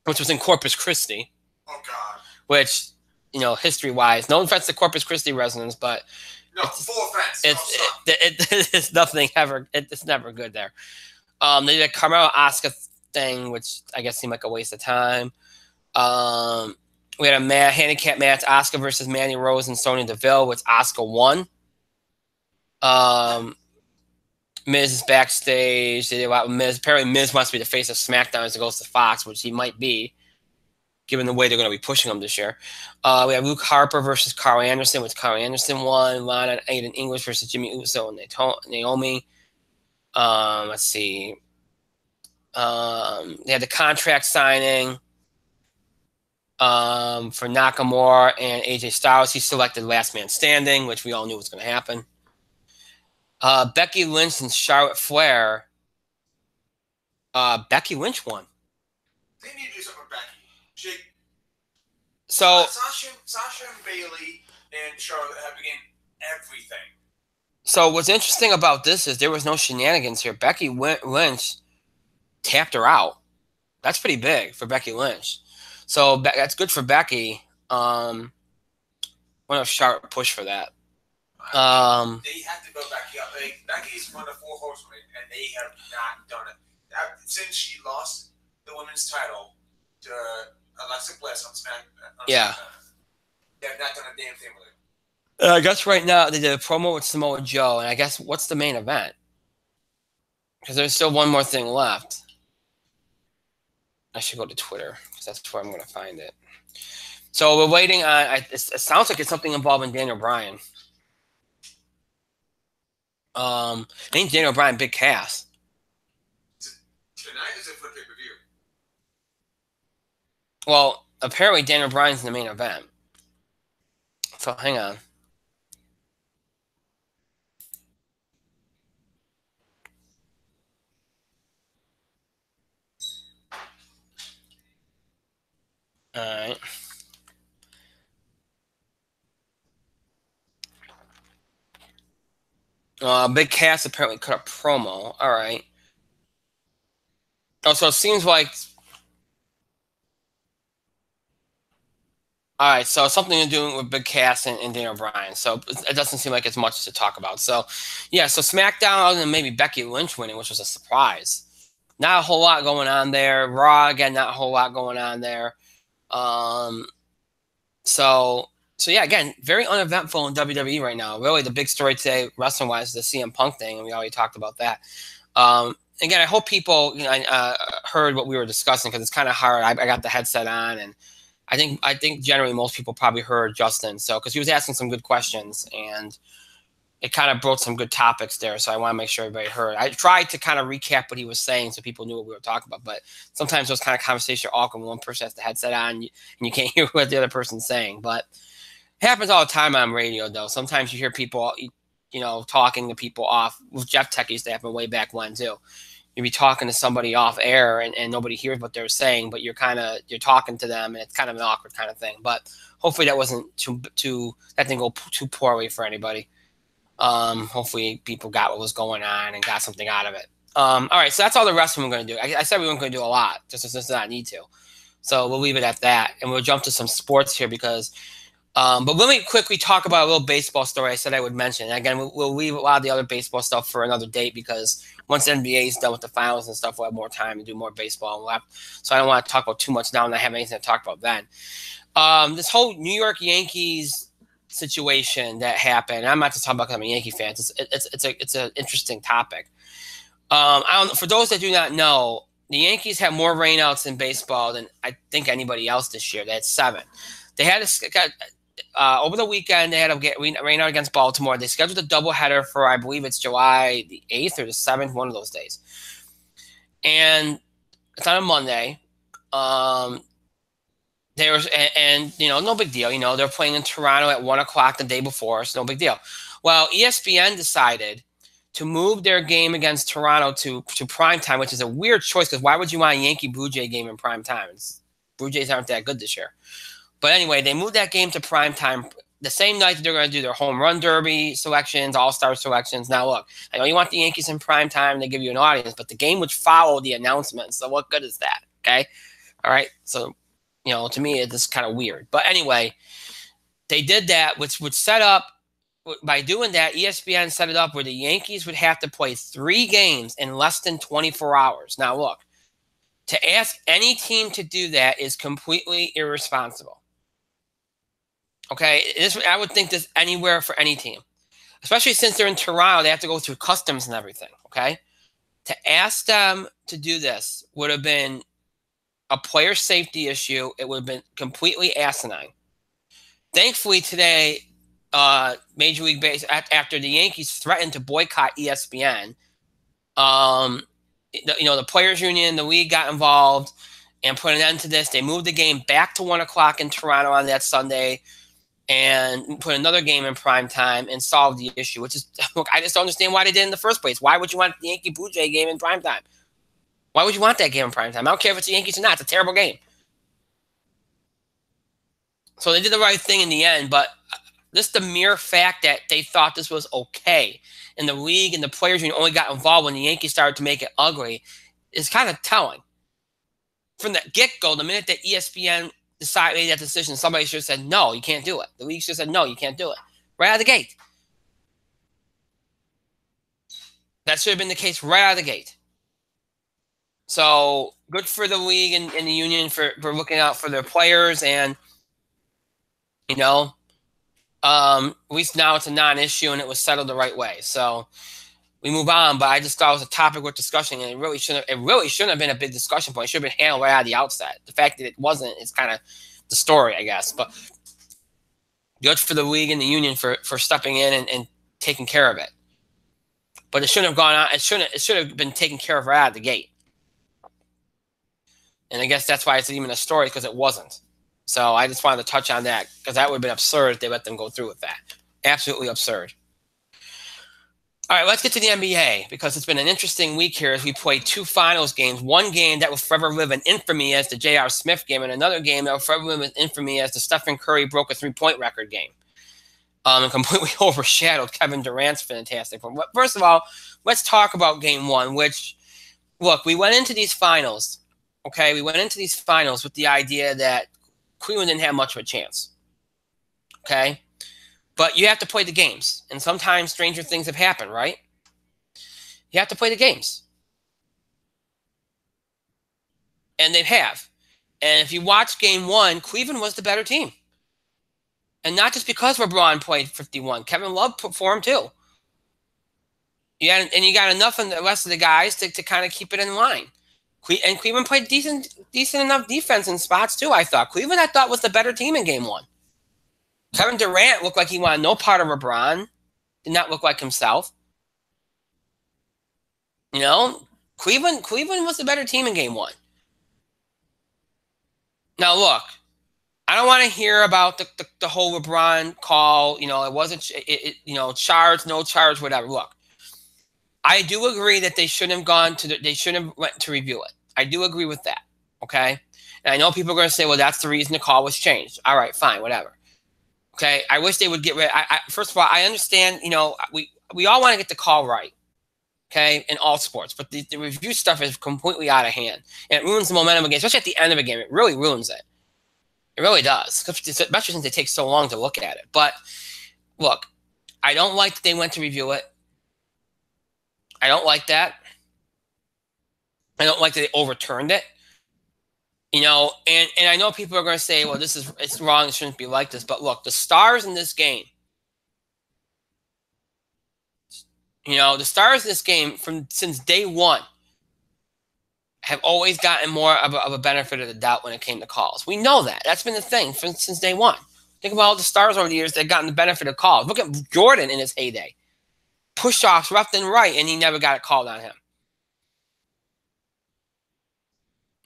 which was in Corpus Christi. Oh God. Which, you know, history-wise, no offense to Corpus Christi residents, but no, full offense. It's nothing ever. It's never good there. They did a Carmelo Asuka thing, which I guess seemed like a waste of time. We had a handicap match, Asuka versus Mandy Rose and Sonya Deville, which Asuka won. Miz is backstage. They did a lot with Miz. Apparently, Miz wants to be the face of SmackDown as it goes to Fox, which he might be, given the way they're going to be pushing him this year. We have Luke Harper versus Carl Anderson, which Carl Anderson won. Lana and Aiden English versus Jimmy Uso and Naomi. Let's see. They had the contract signing for Nakamura and AJ Styles. He selected Last Man Standing, which we all knew was going to happen. Becky Lynch and Charlotte Flair. Becky Lynch won. They need to do something with Becky. So Sasha and Bayley and Charlotte have to gain everything. So what's interesting about this is there was no shenanigans here. Becky Lynch tapped her out. That's pretty big for Becky Lynch. So that's good for Becky. What if Charlotte push for that? They have to go Becky up. Becky's one of the 4 horsemen, and they have not done it. Since she lost the women's title to Alexa Bliss on SmackDown. Yeah. They have not done a damn thing with it. I guess right now they did a promo with Samoa Joe, and I guess what's the main event? Because there's still one more thing left. I should go to Twitter because that's where I'm going to find it. So we're waiting on. It sounds like it's something involving Daniel Bryan. I think Daniel Bryan big cast. Tonight is it for pay-per-view? Well, apparently Daniel Bryan's in the main event. So hang on. All right. Big Cass apparently cut a promo. All right. Oh, so it seems like. All right, so something to do with Big Cass and Daniel Bryan. So it doesn't seem like it's much to talk about. So, yeah, so SmackDown, other than maybe Becky Lynch winning, which was a surprise. Not a whole lot going on there. Raw, again, not a whole lot going on there. Um, so, so yeah, again, very uneventful in WWE right now. Really, the big story today, wrestling-wise, is the CM Punk thing, and we already talked about that. Again, I hope people heard what we were discussing because it's kind of hard. I got the headset on, and I think generally most people probably heard Justin. So because he was asking some good questions, and it kind of brought some good topics there. So I want to make sure everybody heard. I tried to kind of recap what he was saying so people knew what we were talking about. But sometimes those kind of conversations are awkward when one person has the headset on and you can't hear what the other person's saying. But it happens all the time on radio, though. Sometimes you hear people, talking to people off. With Jeff Tech used to happen way back when too. You'd be talking to somebody off air and nobody hears what they're saying, but you're talking to them, and it's kind of an awkward kind of thing. But hopefully that wasn't that didn't go too poorly for anybody. Hopefully people got what was going on and got something out of it. All right, so that's all the wrestling we're going to do. I said we weren't going to do a lot, just since I need to. So we'll leave it at that, and we'll jump to some sports here because. But let me quickly talk about a little baseball story I said I would mention. And again, we'll leave a lot of the other baseball stuff for another date because once the NBA is done with the finals and stuff, we'll have more time to do more baseball. So I don't want to talk about too much now, and I have anything to talk about then. This whole New York Yankees situation that happened. I'm not just talking about because I'm a Yankee fan. It's an interesting topic. For those that do not know, the Yankees have more rainouts in baseball than I think anybody else this year. They had 7. They had over the weekend, they had a rain out against Baltimore. They scheduled a doubleheader for, I believe it's July the 8th or the 7th, one of those days. And it's on a Monday. No big deal. They're playing in Toronto at 1 o'clock the day before, so no big deal. Well, ESPN decided to move their game against Toronto to prime time, which is a weird choice because why would you want a Yankee Blue Jay game in prime time? Blue Jays aren't that good this year. But anyway, they moved that game to prime time the same night that they're going to do their home run derby selections, all-star selections. Now, look, I know you want the Yankees in prime time. They give you an audience, but the game would follow the announcement. So what good is that? Okay? All right? So, to me, it's kind of weird. But anyway, they did that, which would set up, by doing that, ESPN set it up where the Yankees would have to play 3 games in less than 24 hours. Now, look, to ask any team to do that is completely irresponsible. Okay, I would think this anywhere for any team, especially since they're in Toronto. They have to go through customs and everything. Okay, to ask them to do this would have been a player safety issue. It would have been completely asinine. Thankfully, today, Major League Baseball, after the Yankees threatened to boycott ESPN, the players' union, the league got involved and put an end to this. They moved the game back to 1 o'clock in Toronto on that Sunday, and put another game in prime time and solve the issue, which is, look, I just don't understand why they did it in the first place. Why would you want the Yankee Blue Jay game in prime time? Why would you want that game in prime time? I don't care if it's the Yankees or not. It's a terrible game. So they did the right thing in the end, but just the mere fact that they thought this was okay and the league and the players union only got involved when the Yankees started to make it ugly is kind of telling. From the get-go, the minute that ESPN made that decision, somebody should have said, no, you can't do it. The league should have said, no, you can't do it. Right out of the gate. That should have been the case right out of the gate. So good for the league and the union for looking out for their players. And, at least now it's a non-issue and it was settled the right way. So we move on, but I just thought it was a topic worth discussing, and it really shouldn't have been a big discussion point. It should have been handled right out of the outset. The fact that it wasn't is kind of the story, I guess. But good for the league and the union for stepping in and taking care of it. But it shouldn't have gone on. It should have been taken care of right out of the gate. And I guess that's why it's even a story, because it wasn't. So I just wanted to touch on that, because that would have been absurd if they let them go through with that. Absolutely absurd. All right, let's get to the NBA, because it's been an interesting week here as we played 2 finals games. One game that will forever live in infamy as the J.R. Smith game, and another game that will forever live in infamy as the Stephen Curry broke a 3-point record game. and completely overshadowed Kevin Durant's fantastic form. First of all, let's talk about Game 1, which, look, we went into these finals, okay? We went into these finals with the idea that Cleveland didn't have much of a chance, okay? But you have to play the games, and sometimes stranger things have happened, right? You have to play the games. And they have. And if you watch Game 1, Cleveland was the better team. And not just because LeBron played 51. Kevin Love performed too. Yeah, and you got enough in the rest of the guys to kind of keep it in line. And Cleveland played decent enough defense in spots too, I thought. Cleveland, I thought, was the better team in Game 1. Kevin Durant looked like he wanted no part of LeBron. Did not look like himself. You know, Cleveland was the better team in Game 1. Now, look, I don't want to hear about the whole LeBron call. You know, it wasn't, charge, no charge, whatever. Look, I do agree that they shouldn't have they shouldn't have went to review it. I do agree with that. Okay. And I know people are going to say, well, that's the reason the call was changed. All right, fine, whatever. Okay. I wish they would get rid. First of all, I understand, we all want to get the call right. Okay. In all sports, but the review stuff is completely out of hand and it ruins the momentum of the game, especially at the end of a game. It really ruins it. It really does, especially since it takes so long to look at it. But look, I don't like that they went to review it. I don't like that. I don't like that they overturned it. And I know people are going to say, well, it's wrong. It shouldn't be like this. But look, the stars in this game, the stars in this game since day one have always gotten more of a benefit of the doubt when it came to calls. We know that. That's been the thing since day one. Think about all the stars over the years that have gotten the benefit of calls. Look at Jordan in his heyday. Push-offs left and right, and he never got a call on him.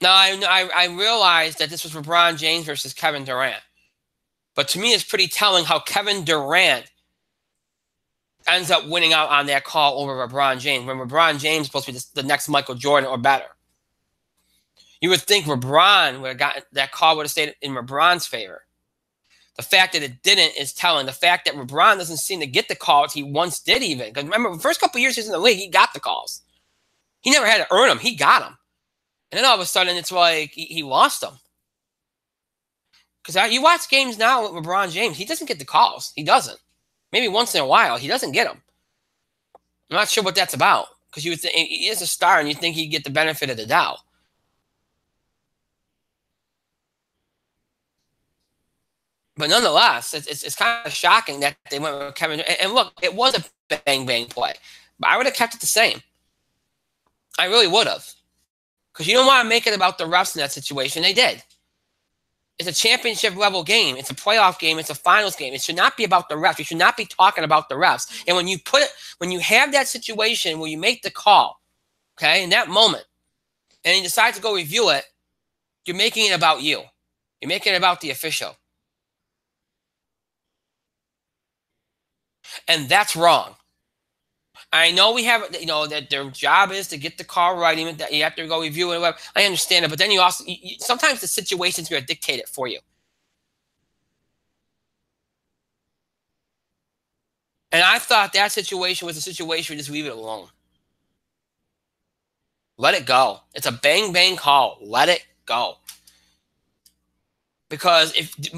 Now, I realized that this was LeBron James versus Kevin Durant. But to me, it's pretty telling how Kevin Durant ends up winning out on that call over LeBron James, when LeBron James is supposed to be the next Michael Jordan or better. You would think LeBron would have gotten that call, would have stayed in LeBron's favor. The fact that it didn't is telling. The fact that LeBron doesn't seem to get the calls he once did even. Because remember, the first couple of years he was in the league, he got the calls. He never had to earn them. He got them. And then all of a sudden, it's like he lost them. Because you watch games now with LeBron James, he doesn't get the calls. He doesn't. Maybe once in a while, he doesn't get them. I'm not sure what that's about. Because you would think he is a star, and you think he'd get the benefit of the doubt. But nonetheless, it's kind of shocking that they went with Kevin. And look, it was a bang play, but I would have kept it the same. I really would have, because you don't want to make it about the refs in that situation. They did. It's a championship level game. It's a playoff game. It's a finals game. It should not be about the refs. You should not be talking about the refs. And when you have that situation where you make the call, okay, in that moment, and you decide to go review it, you're making it about you. You're making it about the official. And that's wrong. I know we have, that their job is to get the call right, even that you have to go review it. Whatever. I understand it, but then you also, sometimes the situation's going to dictate it for you. And I thought that situation was a situation where just leave it alone. Let it go. It's a bang call. Let it go. Because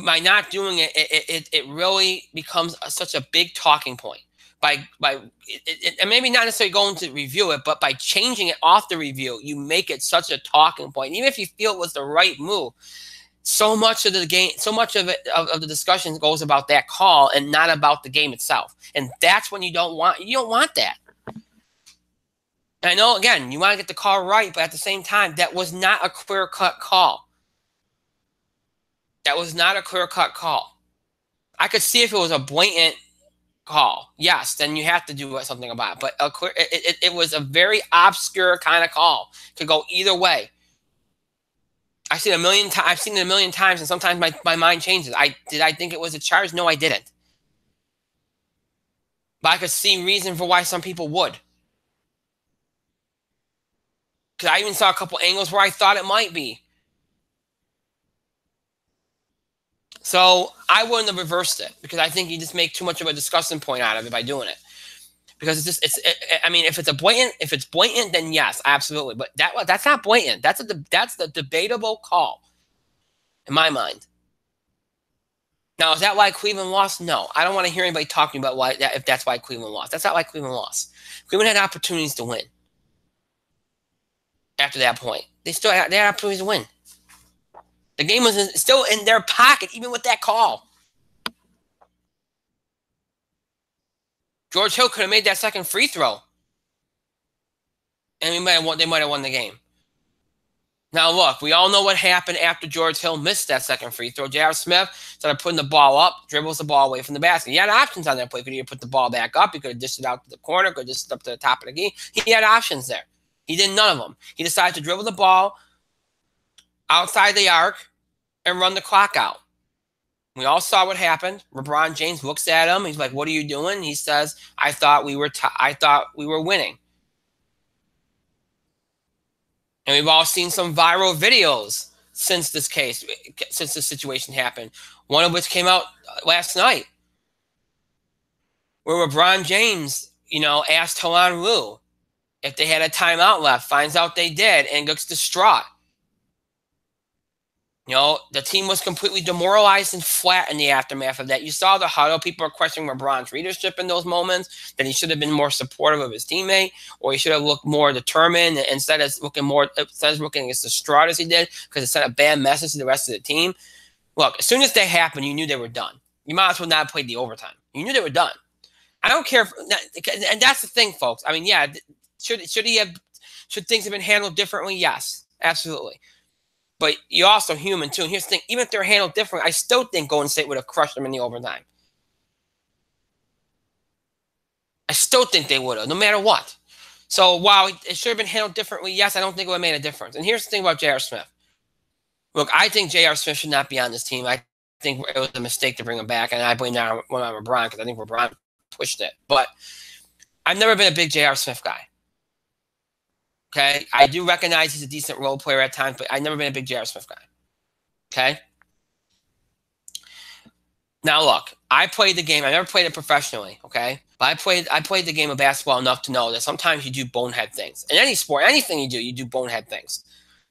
by not doing it, it really becomes such a big talking point. And maybe not necessarily going to review it, but by changing it off the review, you make it such a talking point. Even if you feel it was the right move, so much of the game, so much of it of the discussion goes about that call and not about the game itself. And that's when you don't want that. And I know, again, you want to get the call right, but at the same time, that was not a clear-cut call. That was not a clear-cut call. I could see if it was a blatant call, yes, then you have to do something about it. But it was a very obscure kind of call. It could go either way. I've seen it a million times, and sometimes my mind changes. Did I think it was a charge? No, I didn't. But I could see reason for why some people would. Because I even saw a couple angles where I thought it might be. So I wouldn't have reversed it because I think you just make too much of a discussion point out of it by doing it. Because I mean, if it's blatant, then yes, absolutely. But that's not blatant. That's the debatable call in my mind. Now, is that why Cleveland lost? No, I don't want to hear anybody talking about if that's why Cleveland lost. That's not why Cleveland lost. Cleveland had opportunities to win. After that point, they had opportunities to win. The game was still in their pocket, even with that call. George Hill could have made that second free throw, and they might have won the game. Now, look, we all know what happened after George Hill missed that second free throw. J.R. Smith started putting the ball up, dribbles the ball away from the basket. He had options on that play. He could either put the ball back up. He could have dished it out to the corner. Could have dished it up to the top of the game. He had options there. He did none of them. He decided to dribble the ball outside the arc and run the clock out. We all saw what happened. LeBron James looks at him. He's like, "What are you doing?" He says, I thought we were winning." And we've all seen some viral videos since this situation happened. One of which came out last night, where LeBron James, asked Tyronn Lue if they had a timeout left, finds out they did, and looks distraught. The team was completely demoralized and flat in the aftermath of that. You saw the huddle. People are questioning LeBron's leadership in those moments, that he should have been more supportive of his teammate, or he should have looked more determined instead of looking as distraught as he did, because it sent a bad message to the rest of the team. Look, as soon as that happened, you knew they were done. You might as well not have played the overtime. You knew they were done. I don't care. And that's the thing, folks. I mean, yeah, should things have been handled differently? Yes, absolutely. But you're also human, too. And here's the thing. Even if they're handled differently, I still think Golden State would have crushed them in the overtime. I still think they would have, no matter what. So while it should have been handled differently, yes, I don't think it would have made a difference. And here's the thing about J.R. Smith. Look, I think J.R. Smith should not be on this team. I think it was a mistake to bring him back. And I blame that on LeBron, because I think LeBron pushed it. But I've never been a big J.R. Smith guy. Okay, I do recognize he's a decent role player at times, but I've never been a big J.R. Smith guy. Okay. Now look, I played the game. I never played it professionally. Okay, but I played the game of basketball enough to know that sometimes you do bonehead things. In any sport, anything you do bonehead things.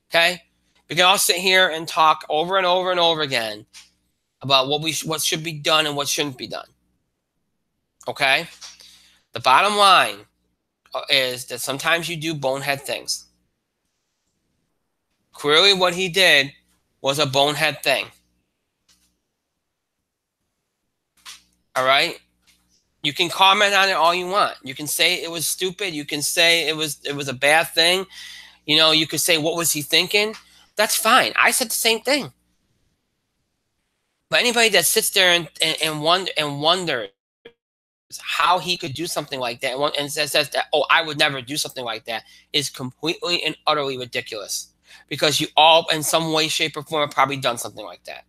Okay, we can all sit here and talk over and over and over again about what should be done and what shouldn't be done. Okay, the bottom line is that sometimes you do bonehead things. Clearly what he did was a bonehead thing. All right? You can comment on it all you want. You can say it was stupid. You can say it was a bad thing. You could say, what was he thinking? That's fine. I said the same thing. But anybody that sits there and wonders how he could do something like that and says that, oh, I would never do something like that, is completely and utterly ridiculous. Because you all, in some way, shape, or form, have probably done something like that.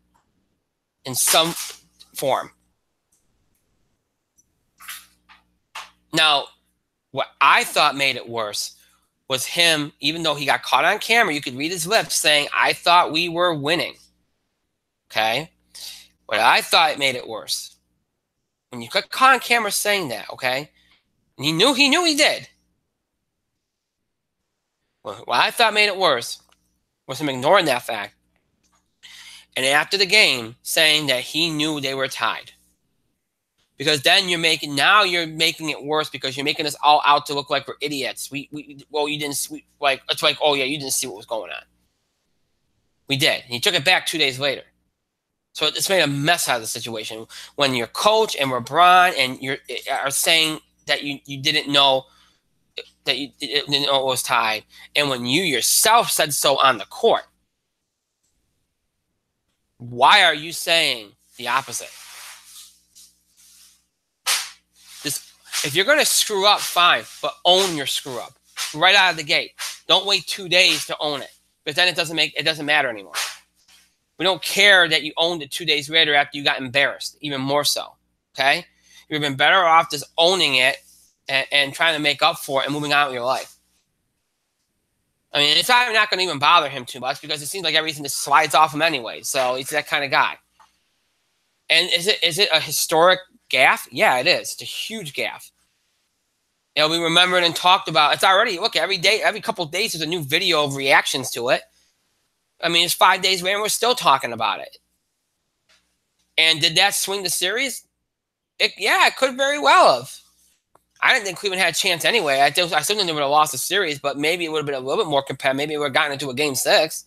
In some form. Now, what I thought made it worse was him, even though he got caught on camera, you could read his lips saying, I thought we were winning. Okay? What I thought made it worse, when you got caught on camera saying that, okay, and he knew he did. What I thought made it worse was him ignoring that fact, and after the game saying that he knew they were tied. Because then you're making it worse, because you're making us all out to look like we're idiots. You didn't it's like, oh yeah, you didn't see what was going on. We did. And he took it back 2 days later. So it's made a mess out of the situation when your coach and LeBron and are saying that you didn't know that you didn't know it was tied, and when you yourself said so on the court. Why are you saying the opposite? If you're going to screw up, fine, but own your screw up right out of the gate. Don't wait 2 days to own it, because then it doesn't matter anymore. We don't care that you owned it 2 days later after you got embarrassed, even more so. Okay? You've been better off just owning it and trying to make up for it and moving on with your life. I mean, it's not going to even bother him too much, because it seems like everything just slides off him anyway. So he's that kind of guy. And is it a historic gaffe? Yeah, it is. It's a huge gaffe. We remembered and talked about. It's already look every day, every couple of days, there's a new video of reactions to it. I mean, it's 5 days later, and we're still talking about it. And did that swing the series? Yeah, it could very well have. I didn't think Cleveland had a chance anyway. I still think they would have lost the series, but maybe it would have been a little bit more competitive. Maybe it would have gotten into a game 6.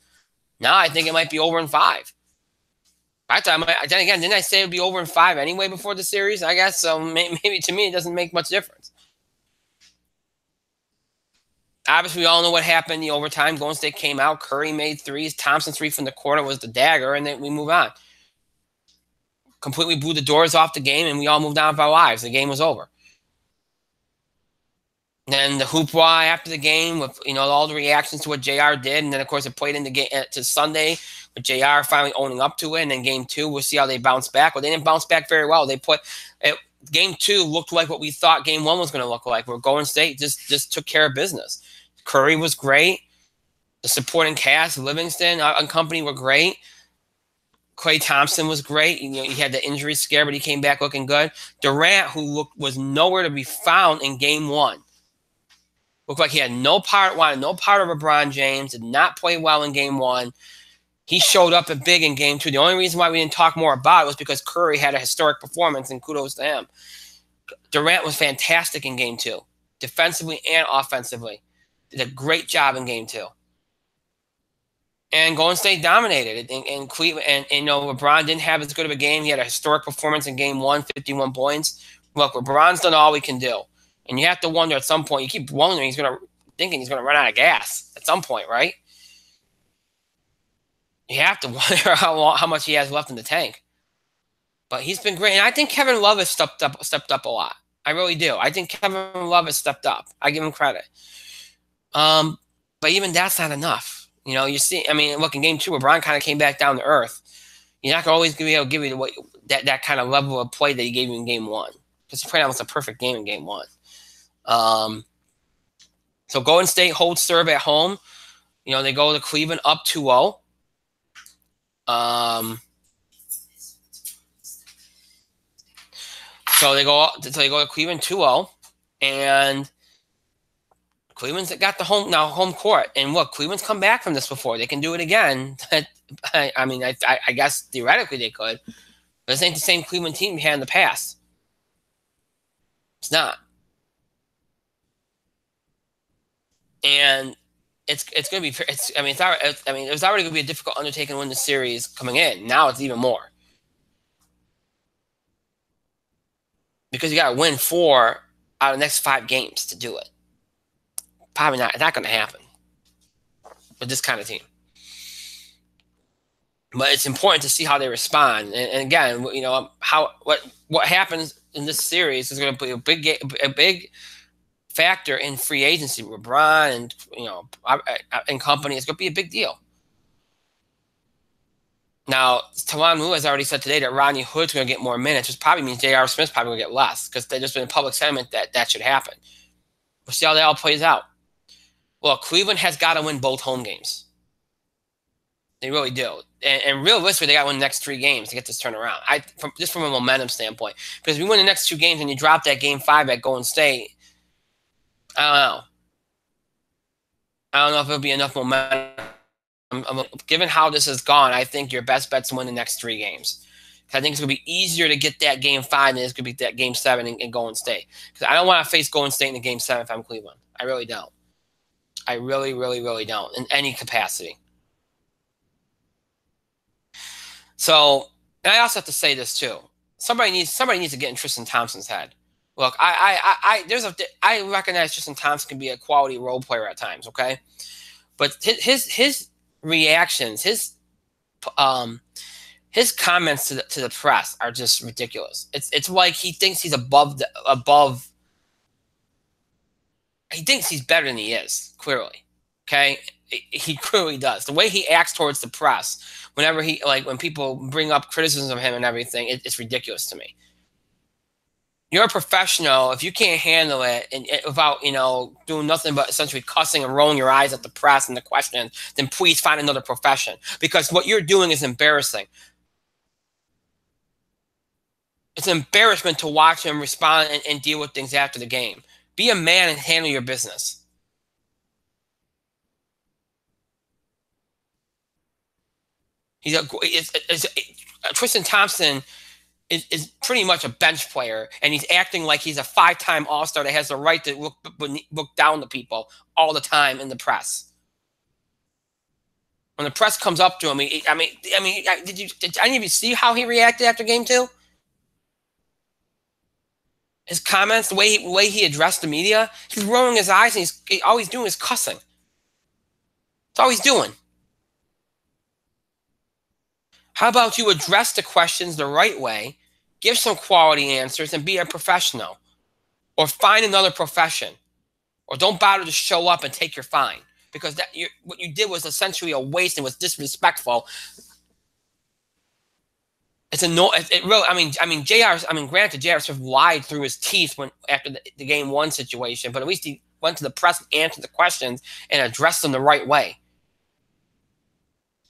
Now I think it might be over in 5. I thought, then again, didn't I say it would be over in 5 anyway before the series? I guess so. Maybe to me it doesn't make much difference. Obviously, we all know what happened in the overtime. Golden State came out. Curry made threes. Thompson 3 from the corner was the dagger, and then we move on. Completely blew the doors off the game, and we all moved on with our lives. The game was over. And then the hoopla after the game with all the reactions to what JR did, and then of course it played into game to Sunday with JR finally owning up to it. And then game 2, we'll see how they bounce back. Well, they didn't bounce back very well. They put it, game 2 looked like what we thought game 1 was going to look like. Where Golden State just took care of business. Curry was great. The supporting cast, Livingston and company were great. Klay Thompson was great. He had the injury scare, but he came back looking good. Durant, who was nowhere to be found in game 1. Looked like he had wanted no part of LeBron James, did not play well in game 1. He showed up big in game 2. The only reason why we didn't talk more about it was because Curry had a historic performance, and kudos to him. Durant was fantastic in game 2, defensively and offensively. Did a great job in game 2. And Golden State dominated. And Cleveland, and LeBron didn't have as good of a game. He had a historic performance in game 1, 51 points. Look, LeBron's done all we can do. And you have to wonder at some point, you keep wondering thinking he's going to run out of gas at some point, right? You have to wonder how much he has left in the tank. But he's been great. And I think Kevin Love has stepped up a lot. I really do. I think Kevin Love has stepped up. I give him credit. But even that's not enough. You see, I mean, look, in game 2, LeBron kind of came back down to earth. You're not going to always be able to give you that kind of level of play that he gave you in game 1. Because he played almost a perfect game in game 1. So Golden State holds serve at home. They go to Cleveland up 2-0. So they go to Cleveland 2-0, and Cleveland's got the home court. And look, Cleveland's come back from this before. They can do it again. I mean, I guess theoretically they could, but this ain't the same Cleveland team we had in the past. It's not. And it's going to be. It was already going to be a difficult undertaking to win the series coming in. Now it's even more because you got to win 4 out of the next 5 games to do it. Probably not going to happen with this kind of team. But it's important to see how they respond. And again, what happens in this series is going to be a big factor in free agency. LeBron and company, it's going to be a big deal. Now, Talon Wu has already said today that Rodney Hood's going to get more minutes, which probably means J.R. Smith's probably going to get less because there's just been public sentiment that should happen. We'll see how that all plays out. Well, Cleveland has got to win both home games. They really do. And realistically, they got to win the next 3 games to get this turnaround. Just from a momentum standpoint. Because if you win the next 2 games and you drop that game 5 at Golden State, I don't know. I don't know if it'll be enough momentum. Given how this has gone, I think your best bet's to win the next 3 games. I think it's going to be easier to get that game 5 than it's going to be that game 7 in Golden State. Because I don't want to face Golden State in the game 7 if I'm Cleveland. I really don't. I really, really, really don't in any capacity. So, and I also have to say this too. Somebody needs to get in Tristan Thompson's head. Look, I recognize Tristan Thompson can be a quality role player at times, okay? But his reactions, his comments to the press are just ridiculous. It's like he thinks he's above. He thinks he's better than he is. Clearly, okay, he clearly does. The way he acts towards the press, whenever when people bring up criticism of him and everything, it's ridiculous to me. You're a professional. If you can't handle it and without doing nothing but essentially cussing and rolling your eyes at the press and the questions, then please find another profession because what you're doing is embarrassing. It's an embarrassment to watch him respond and deal with things after the game. Be a man and handle your business. Tristan Thompson is pretty much a bench player, and he's acting like he's a five-time All-Star that has the right to look down to people all the time in the press. When the press comes up to him, did any of you see how he reacted after game two? His comments, the way he addressed the media, he's rolling his eyes, and all he's doing is cussing. That's all he's doing. How about you address the questions the right way, give some quality answers, and be a professional? Or find another profession. Or don't bother to show up and take your fine. Because what you did was essentially a waste and was disrespectful. It's it really. Granted, JR sort of lied through his teeth after the game one situation, but at least he went to the press and answered the questions and addressed them the right way.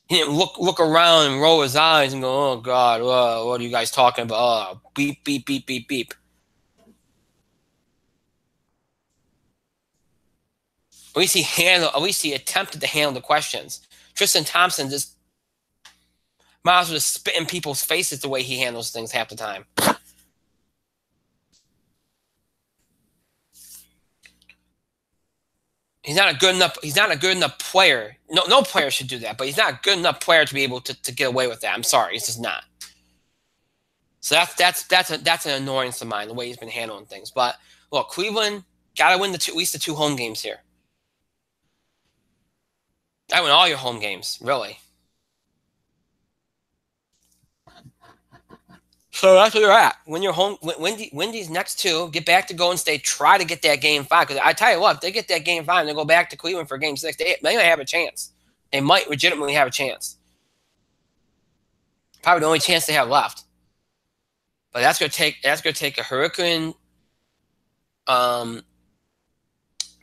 He didn't look around and roll his eyes and go, "Oh God, what are you guys talking about? Oh, beep, beep, beep, beep, beep." At least he attempted to handle the questions. Tristan Thompson just might as well just spit in people's faces the way he handles things half the time. He's not a good enough player. No player should do that, but he's not a good enough player to be able to get away with that. I'm sorry, he's just not. So that's an annoyance of mine, the way he's been handling things. But look, Cleveland got to win at least the two home games here. I win all your home games, really. So that's where you're at. Win your home, win these next two. Get back to Golden State. Try to get that game five. Because I tell you what, if they get that game five and they go back to Cleveland for game six, they might have a chance. They might legitimately have a chance. Probably the only chance they have left. But that's gonna take a hurricane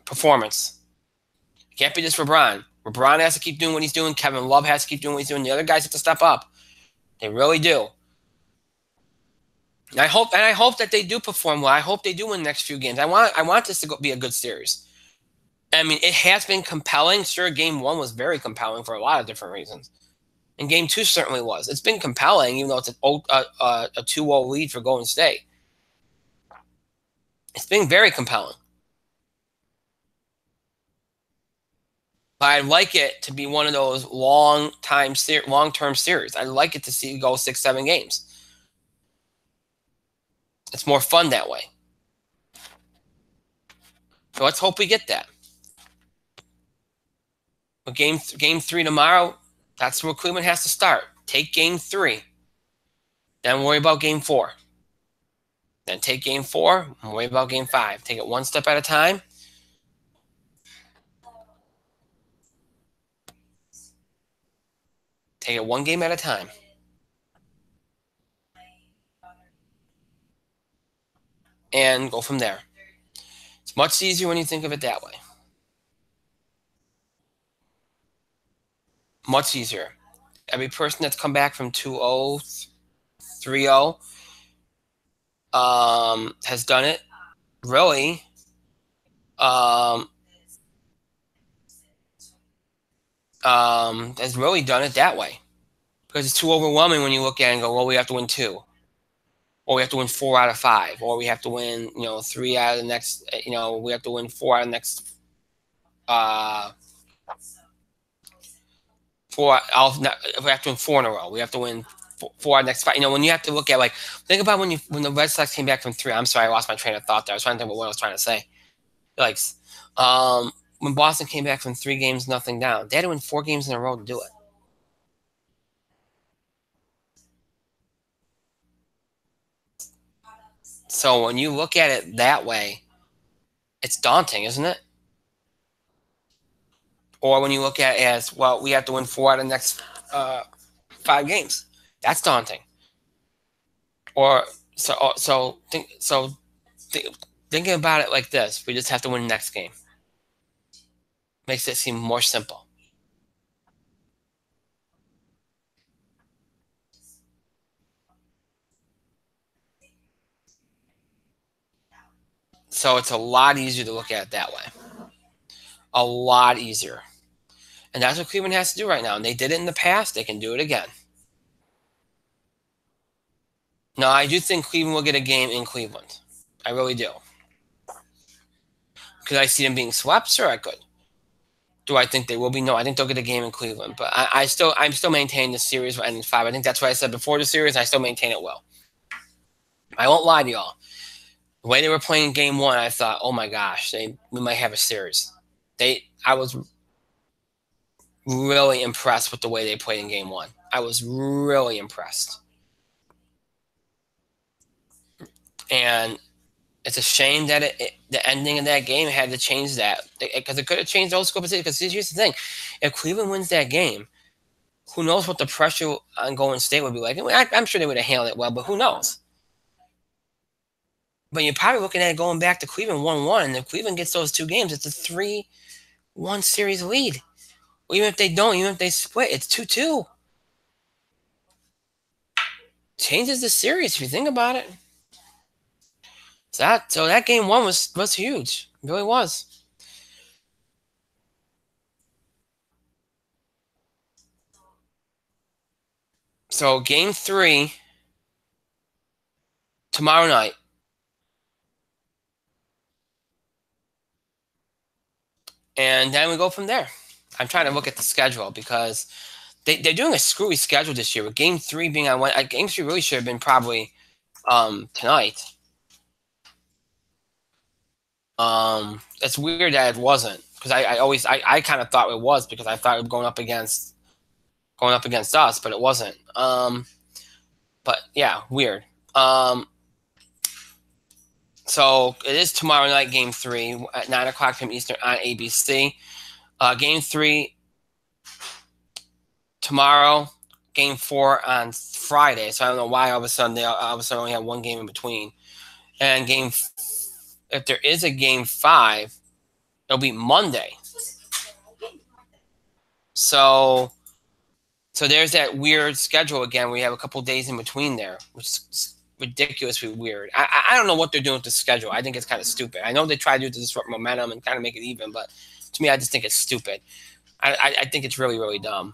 performance. It can't be just LeBron. LeBron has to keep doing what he's doing. Kevin Love has to keep doing what he's doing. The other guys have to step up. They really do. And I hope that they do perform well. I hope they do win the next few games. I want this to be a good series. I mean, it has been compelling. Sure, game one was very compelling for a lot of different reasons. And game two certainly was. It's been compelling, even though it's a 2-0 lead for Golden State. It's been very compelling. But I'd like it to be one of those long-term series. I'd like it to see it go 6-7 games. It's more fun that way. So let's hope we get that. But game three tomorrow, that's where Cleveland has to start. Take game three. Then worry about game four. Then take game four and worry about game five. Take it one step at a time. Take it one game at a time. And go from there. It's much easier when you think of it that way. Much easier. Every person that's come back from 2-0, 3-0 has done it. Really. Has really done it that way. Because it's too overwhelming when you look at it and go, well, we have to win 2. Or we have to win 4 out of 5. Or we have to win, 3 out of the next, we have to win 4 out of the next, 4, we have to win 4 in a row. We have to win 4 out of the next 5. When you have to look at, think about when the Red Sox came back from 3. I'm sorry, I lost my train of thought there. I was trying to think about what I was trying to say. When Boston came back from 3 games, nothing down, they had to win 4 games in a row to do it. So when you look at it that way, it's daunting, isn't it? Or when you look at it as, well, we have to win 4 out of the next 5 games, that's daunting. Or thinking about it like this, we just have to win the next game. Makes it seem more simple. So it's a lot easier to look at it that way. A lot easier. And that's what Cleveland has to do right now. And they did it in the past. They can do it again. No, I do think Cleveland will get a game in Cleveland. I really do. Could I see them being swept? Sure, I could. Do I think they will be? No, I think they'll get a game in Cleveland. But I'm still maintaining the series will end in 5. I think that's what I said before the series. I still maintain it will. I won't lie to y'all. The way they were playing game 1, I thought, oh my gosh, we might have a series. I was really impressed with the way they played in game 1. I was really impressed. And it's a shame that the ending of that game had to change that, because it could have changed the whole scope of the season. Because here's the thing: if Cleveland wins that game, who knows what the pressure on Golden State would be like? I'm sure they would have handled it well, but who knows? But you're probably looking at it going back to Cleveland 1-1, and if Cleveland gets those 2 games, it's a 3-1 series lead. Even if they don't, even if they split, it's 2-2. Changes the series if you think about it. So that game 1 was huge. It really was. So game 3 tomorrow night. And then we go from there. I'm trying to look at the schedule because they're doing a screwy schedule this year with game 3 being on Wednesday. Game 3 really should have been probably tonight. It's weird that it wasn't, because I kind of thought it was, because I thought it was going up against us, but it wasn't. But yeah, weird. So it is tomorrow night, game 3 at 9:00 p.m. Eastern on ABC. Game 3 tomorrow. Game 4 on Friday. So I don't know why all of a sudden they only have one game in between. And if there is a game 5, it'll be Monday. So there's that weird schedule again. We have a couple days in between there, which is ridiculously weird. I don't know what they're doing with the schedule. I think it's kind of stupid. I know they try to do it to disrupt momentum and kind of make it even, but to me, I just think it's stupid. I think it's really, really dumb.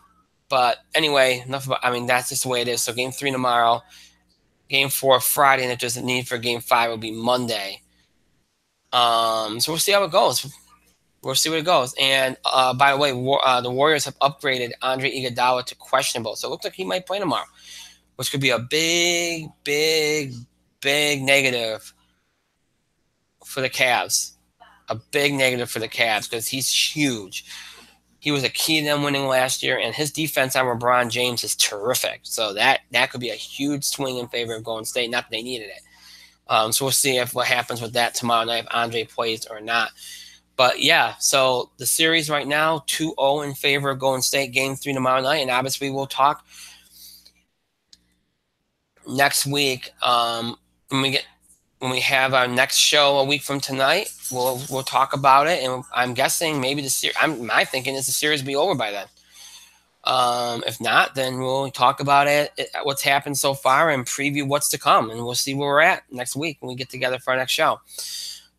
But anyway, that's just the way it is. So game 3 tomorrow, game 4 Friday, and if there's a need for game 5, it'll be Monday. So we'll see how it goes. We'll see where it goes. And by the way, the Warriors have upgraded Andre Iguodala to questionable, so it looks like he might play tomorrow, which could be a big, big, big negative for the Cavs. A big negative for the Cavs, because he's huge. He was a key to them winning last year, and his defense on LeBron James is terrific. So that could be a huge swing in favor of Golden State. Not that they needed it. So we'll see what happens with that tomorrow night, if Andre plays or not. But yeah, so the series right now, 2-0 in favor of Golden State. Game 3 tomorrow night, and obviously we'll talk next week when we have our next show a week from tonight. We'll talk about it, and I'm guessing maybe the series. My thinking is the series will be over by then. If not, then we'll talk about what's happened so far, and preview what's to come, and we'll see where we're at next week when we get together for our next show.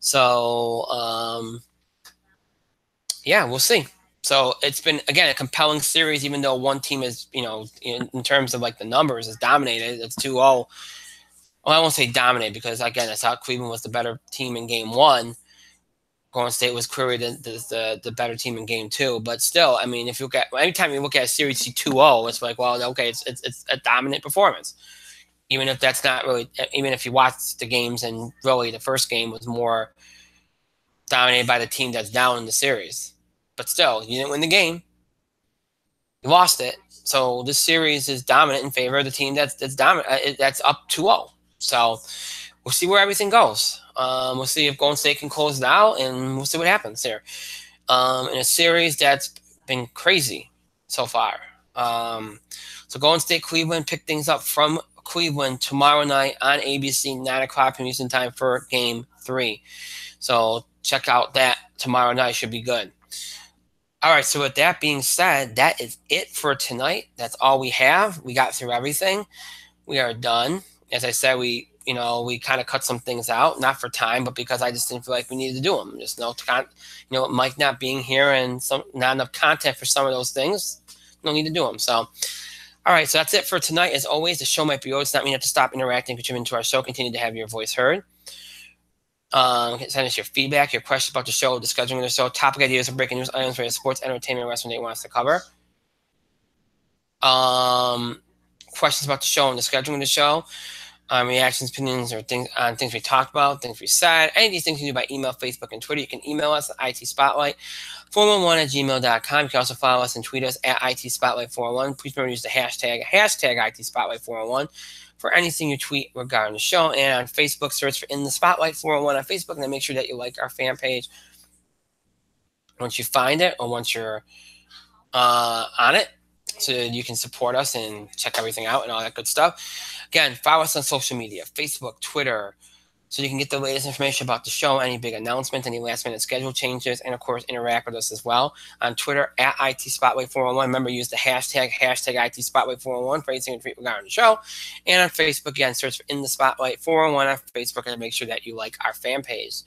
So yeah, we'll see. So it's been, again, a compelling series, even though one team is, in terms of like the numbers, is dominated. It's 2-0. Well, I won't say dominate, because again, I thought Cleveland was the better team in game 1. Golden State was clearly the better team in game 2. But still, if you look at, anytime you look at a series 2-0, it's like, well, okay, it's a dominant performance. Even if that's not really, even if you watch the games and really the first game was more dominated by the team that's down in the series. But still, you didn't win the game. You lost it. So this series is dominant in favor of the team that's dominant. That's up 2-0. So we'll see where everything goes. We'll see if Golden State can close it out, and we'll see what happens here. In a series that's been crazy so far. So Golden State, Cleveland, pick things up from Cleveland tomorrow night on ABC, 9:00 p.m. Eastern time for game 3. So check out that tomorrow night. Should be good. All right, so with that being said, that is it for tonight. That's all we have. We got through everything. We are done. As I said, we we kind of cut some things out, not for time, but because I just didn't feel like we needed to do them. Just Mike not being here and not enough content for some of those things, no need to do them. So, all right, so that's it for tonight. As always, the show might be over. It's not mean you have to stop interacting, contributing to our show. Continue to have your voice heard. Send us your feedback, your questions about the show, the scheduling of the show, topic ideas, or breaking news items for sports, entertainment, wrestling that you want us to cover. Questions about the show and the scheduling of the show. Reactions, opinions, or things on things we talked about, things we said. Any of these things you can do by email, Facebook, and Twitter. You can email us at itspotlight411@gmail.com. You can also follow us and tweet us at itspotlight411. Please remember to use the hashtag itspotlight411 for anything you tweet regarding the show. And on Facebook, search for In the Spotlight 411 on Facebook, and then make sure that you like our fan page once you find it or once you're on it, so you can support us and check everything out and all that good stuff. Again, follow us on social media, Facebook, Twitter, so you can get the latest information about the show, any big announcements, any last-minute schedule changes, and, of course, interact with us as well. On Twitter, at itspotlight411. Remember, use the hashtag itspotlight411 for anything regarding the show. And on Facebook, again, search for In the Spotlight 411 on Facebook and make sure that you like our fan page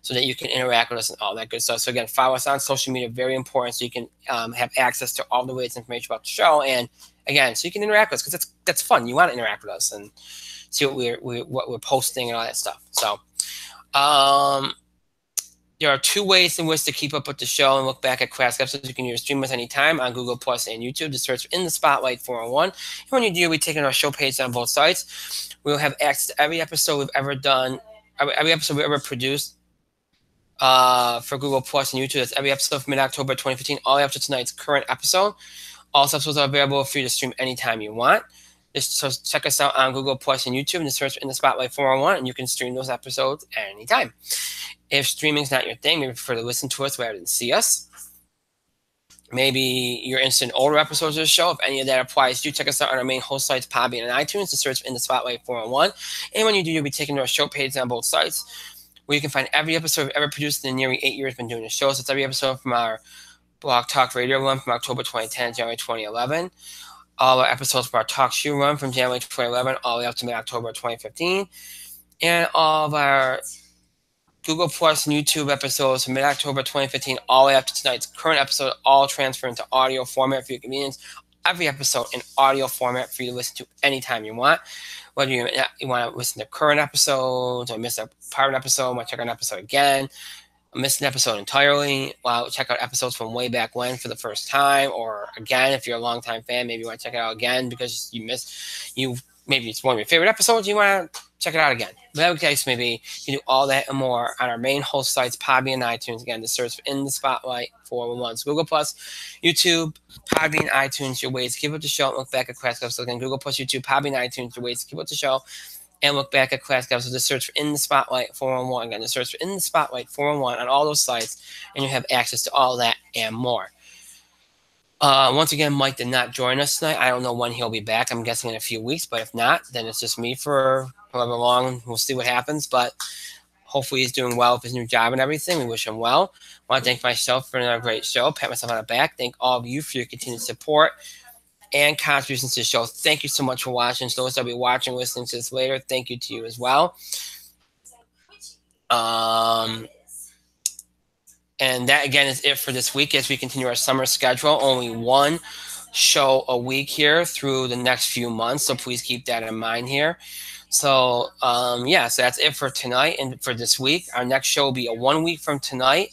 so that you can interact with us and all that good stuff. So, again, follow us on social media, very important, so you can have access to all the latest information about the show. And, again, so you can interact with us because that's fun. You want to interact with us and see what we're posting and all that stuff. So there are two ways in which to keep up with the show and look back at past episodes. You can either stream us anytime on Google Plus and YouTube. Just search In the Spotlight 401. And when you do, we take in our show page on both sites. We'll have access to every episode we've ever done, every episode we've ever produced for Google Plus and YouTube. That's every episode from mid-October 2015, all the way up to tonight's current episode. All episodes are available for you to stream anytime you want. Just check us out on Google Plus and YouTube and just search In the Spotlight 401, and you can stream those episodes anytime. If streaming's not your thing, maybe you prefer to listen to us rather than see us. Maybe you're interested in older episodes of the show. If any of that applies to you, check us out on our main host sites, Podbean and iTunes, to search In the Spotlight 401. And when you do, you'll be taken to our show page on both sites, where you can find every episode we've ever produced in the nearly 8 years we've been doing the show. So it's every episode from our Blog Talk Radio run from October 2010 to January 2011. All our episodes from our Talk Show run from January 2011 all the way up to mid-October 2015. And all of our Google Plus and YouTube episodes from mid-October 2015 all the way up to tonight's current episode, all transfer into audio format for your convenience. Every episode in audio format for you to listen to anytime you want. Whether you want to listen to current episodes or miss a part of an episode, want to check out an episode again, missed an episode entirely, well, check out episodes from way back when for the first time, or again, if you're a longtime fan, maybe you want to check it out again because maybe it's one of your favorite episodes, you want to check it out again. Whatever the case may be, you can do all that and more on our main host sites, Podbean and iTunes. Again, to search for In the Spotlight 411. So Google Plus, YouTube, Podbean, iTunes, your ways to keep up the show and look back at classic episodes. Again, Google Plus, YouTube, Podbean, iTunes, your ways to keep up the show and look back at classic episodes. Just search for In the Spotlight 411. Again, just search for In the Spotlight 411 on all those sites, and you have access to all that and more. Once again, Mike did not join us tonight. I don't know when he'll be back. I'm guessing in a few weeks, but if not, then it's just me for however long. We'll see what happens, but hopefully he's doing well with his new job and everything. We wish him well. I want to thank myself for another great show, pat myself on the back. Thank all of you for your continued support and contributions to the show. Thank you so much for watching. So those that will be watching, listening to this later, thank you to you as well. And that, again, is it for this week as we continue our summer schedule. Only one show a week here through the next few months, so please keep that in mind here. So, so that's it for tonight and for this week. Our next show will be a 1 week from tonight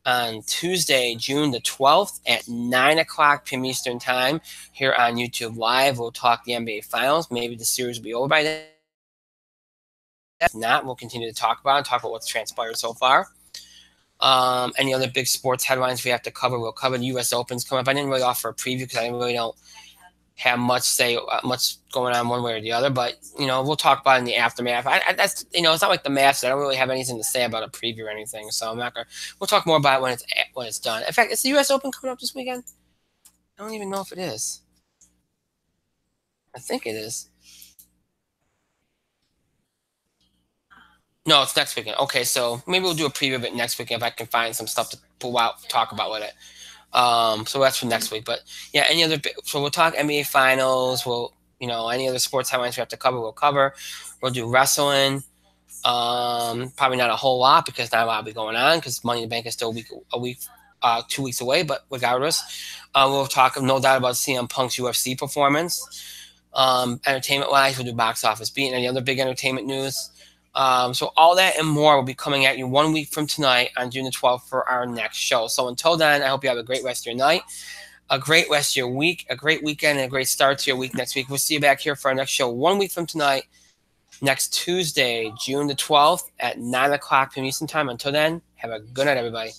on Tuesday, June the 12th at 9 o'clock p.m. Eastern Time here on YouTube Live. We'll talk the NBA Finals. Maybe the series will be over by then. If not, we'll continue to talk about what's transpired so far. Any other big sports headlines we have to cover, we'll cover. The U.S. Open's coming up. I didn't really offer a preview because I really don't have much going on one way or the other, but we'll talk about it in the aftermath. That's it's not like the Masters. I don't really have anything to say about a preview or anything, so I'm not gonna. We'll talk more about it when it's done. In fact, is the U.S. Open coming up this weekend? I don't even know if it is. I think it is. No, it's next weekend. Okay, so maybe we'll do a preview of it next weekend if I can find some stuff to pull out, talk about with it. So that's for next week. But yeah, so we'll talk NBA Finals. We'll any other sports headlines we have to cover, we'll cover. We'll do wrestling. Probably not a whole lot because not a lot will be going on because Money in the Bank is still a week, 2 weeks away. But regardless, we'll talk no doubt about CM Punk's UFC performance. Entertainment-wise, we'll do box office beat and any other big entertainment news. So all that and more will be coming at you 1 week from tonight on June the 12th for our next show. So until then, I hope you have a great rest of your night, a great rest of your week, a great weekend, and a great start to your week next week. We'll see you back here for our next show 1 week from tonight, next Tuesday, June the 12th at 9 o'clock p.m. Eastern Time. Until then, have a good night, everybody.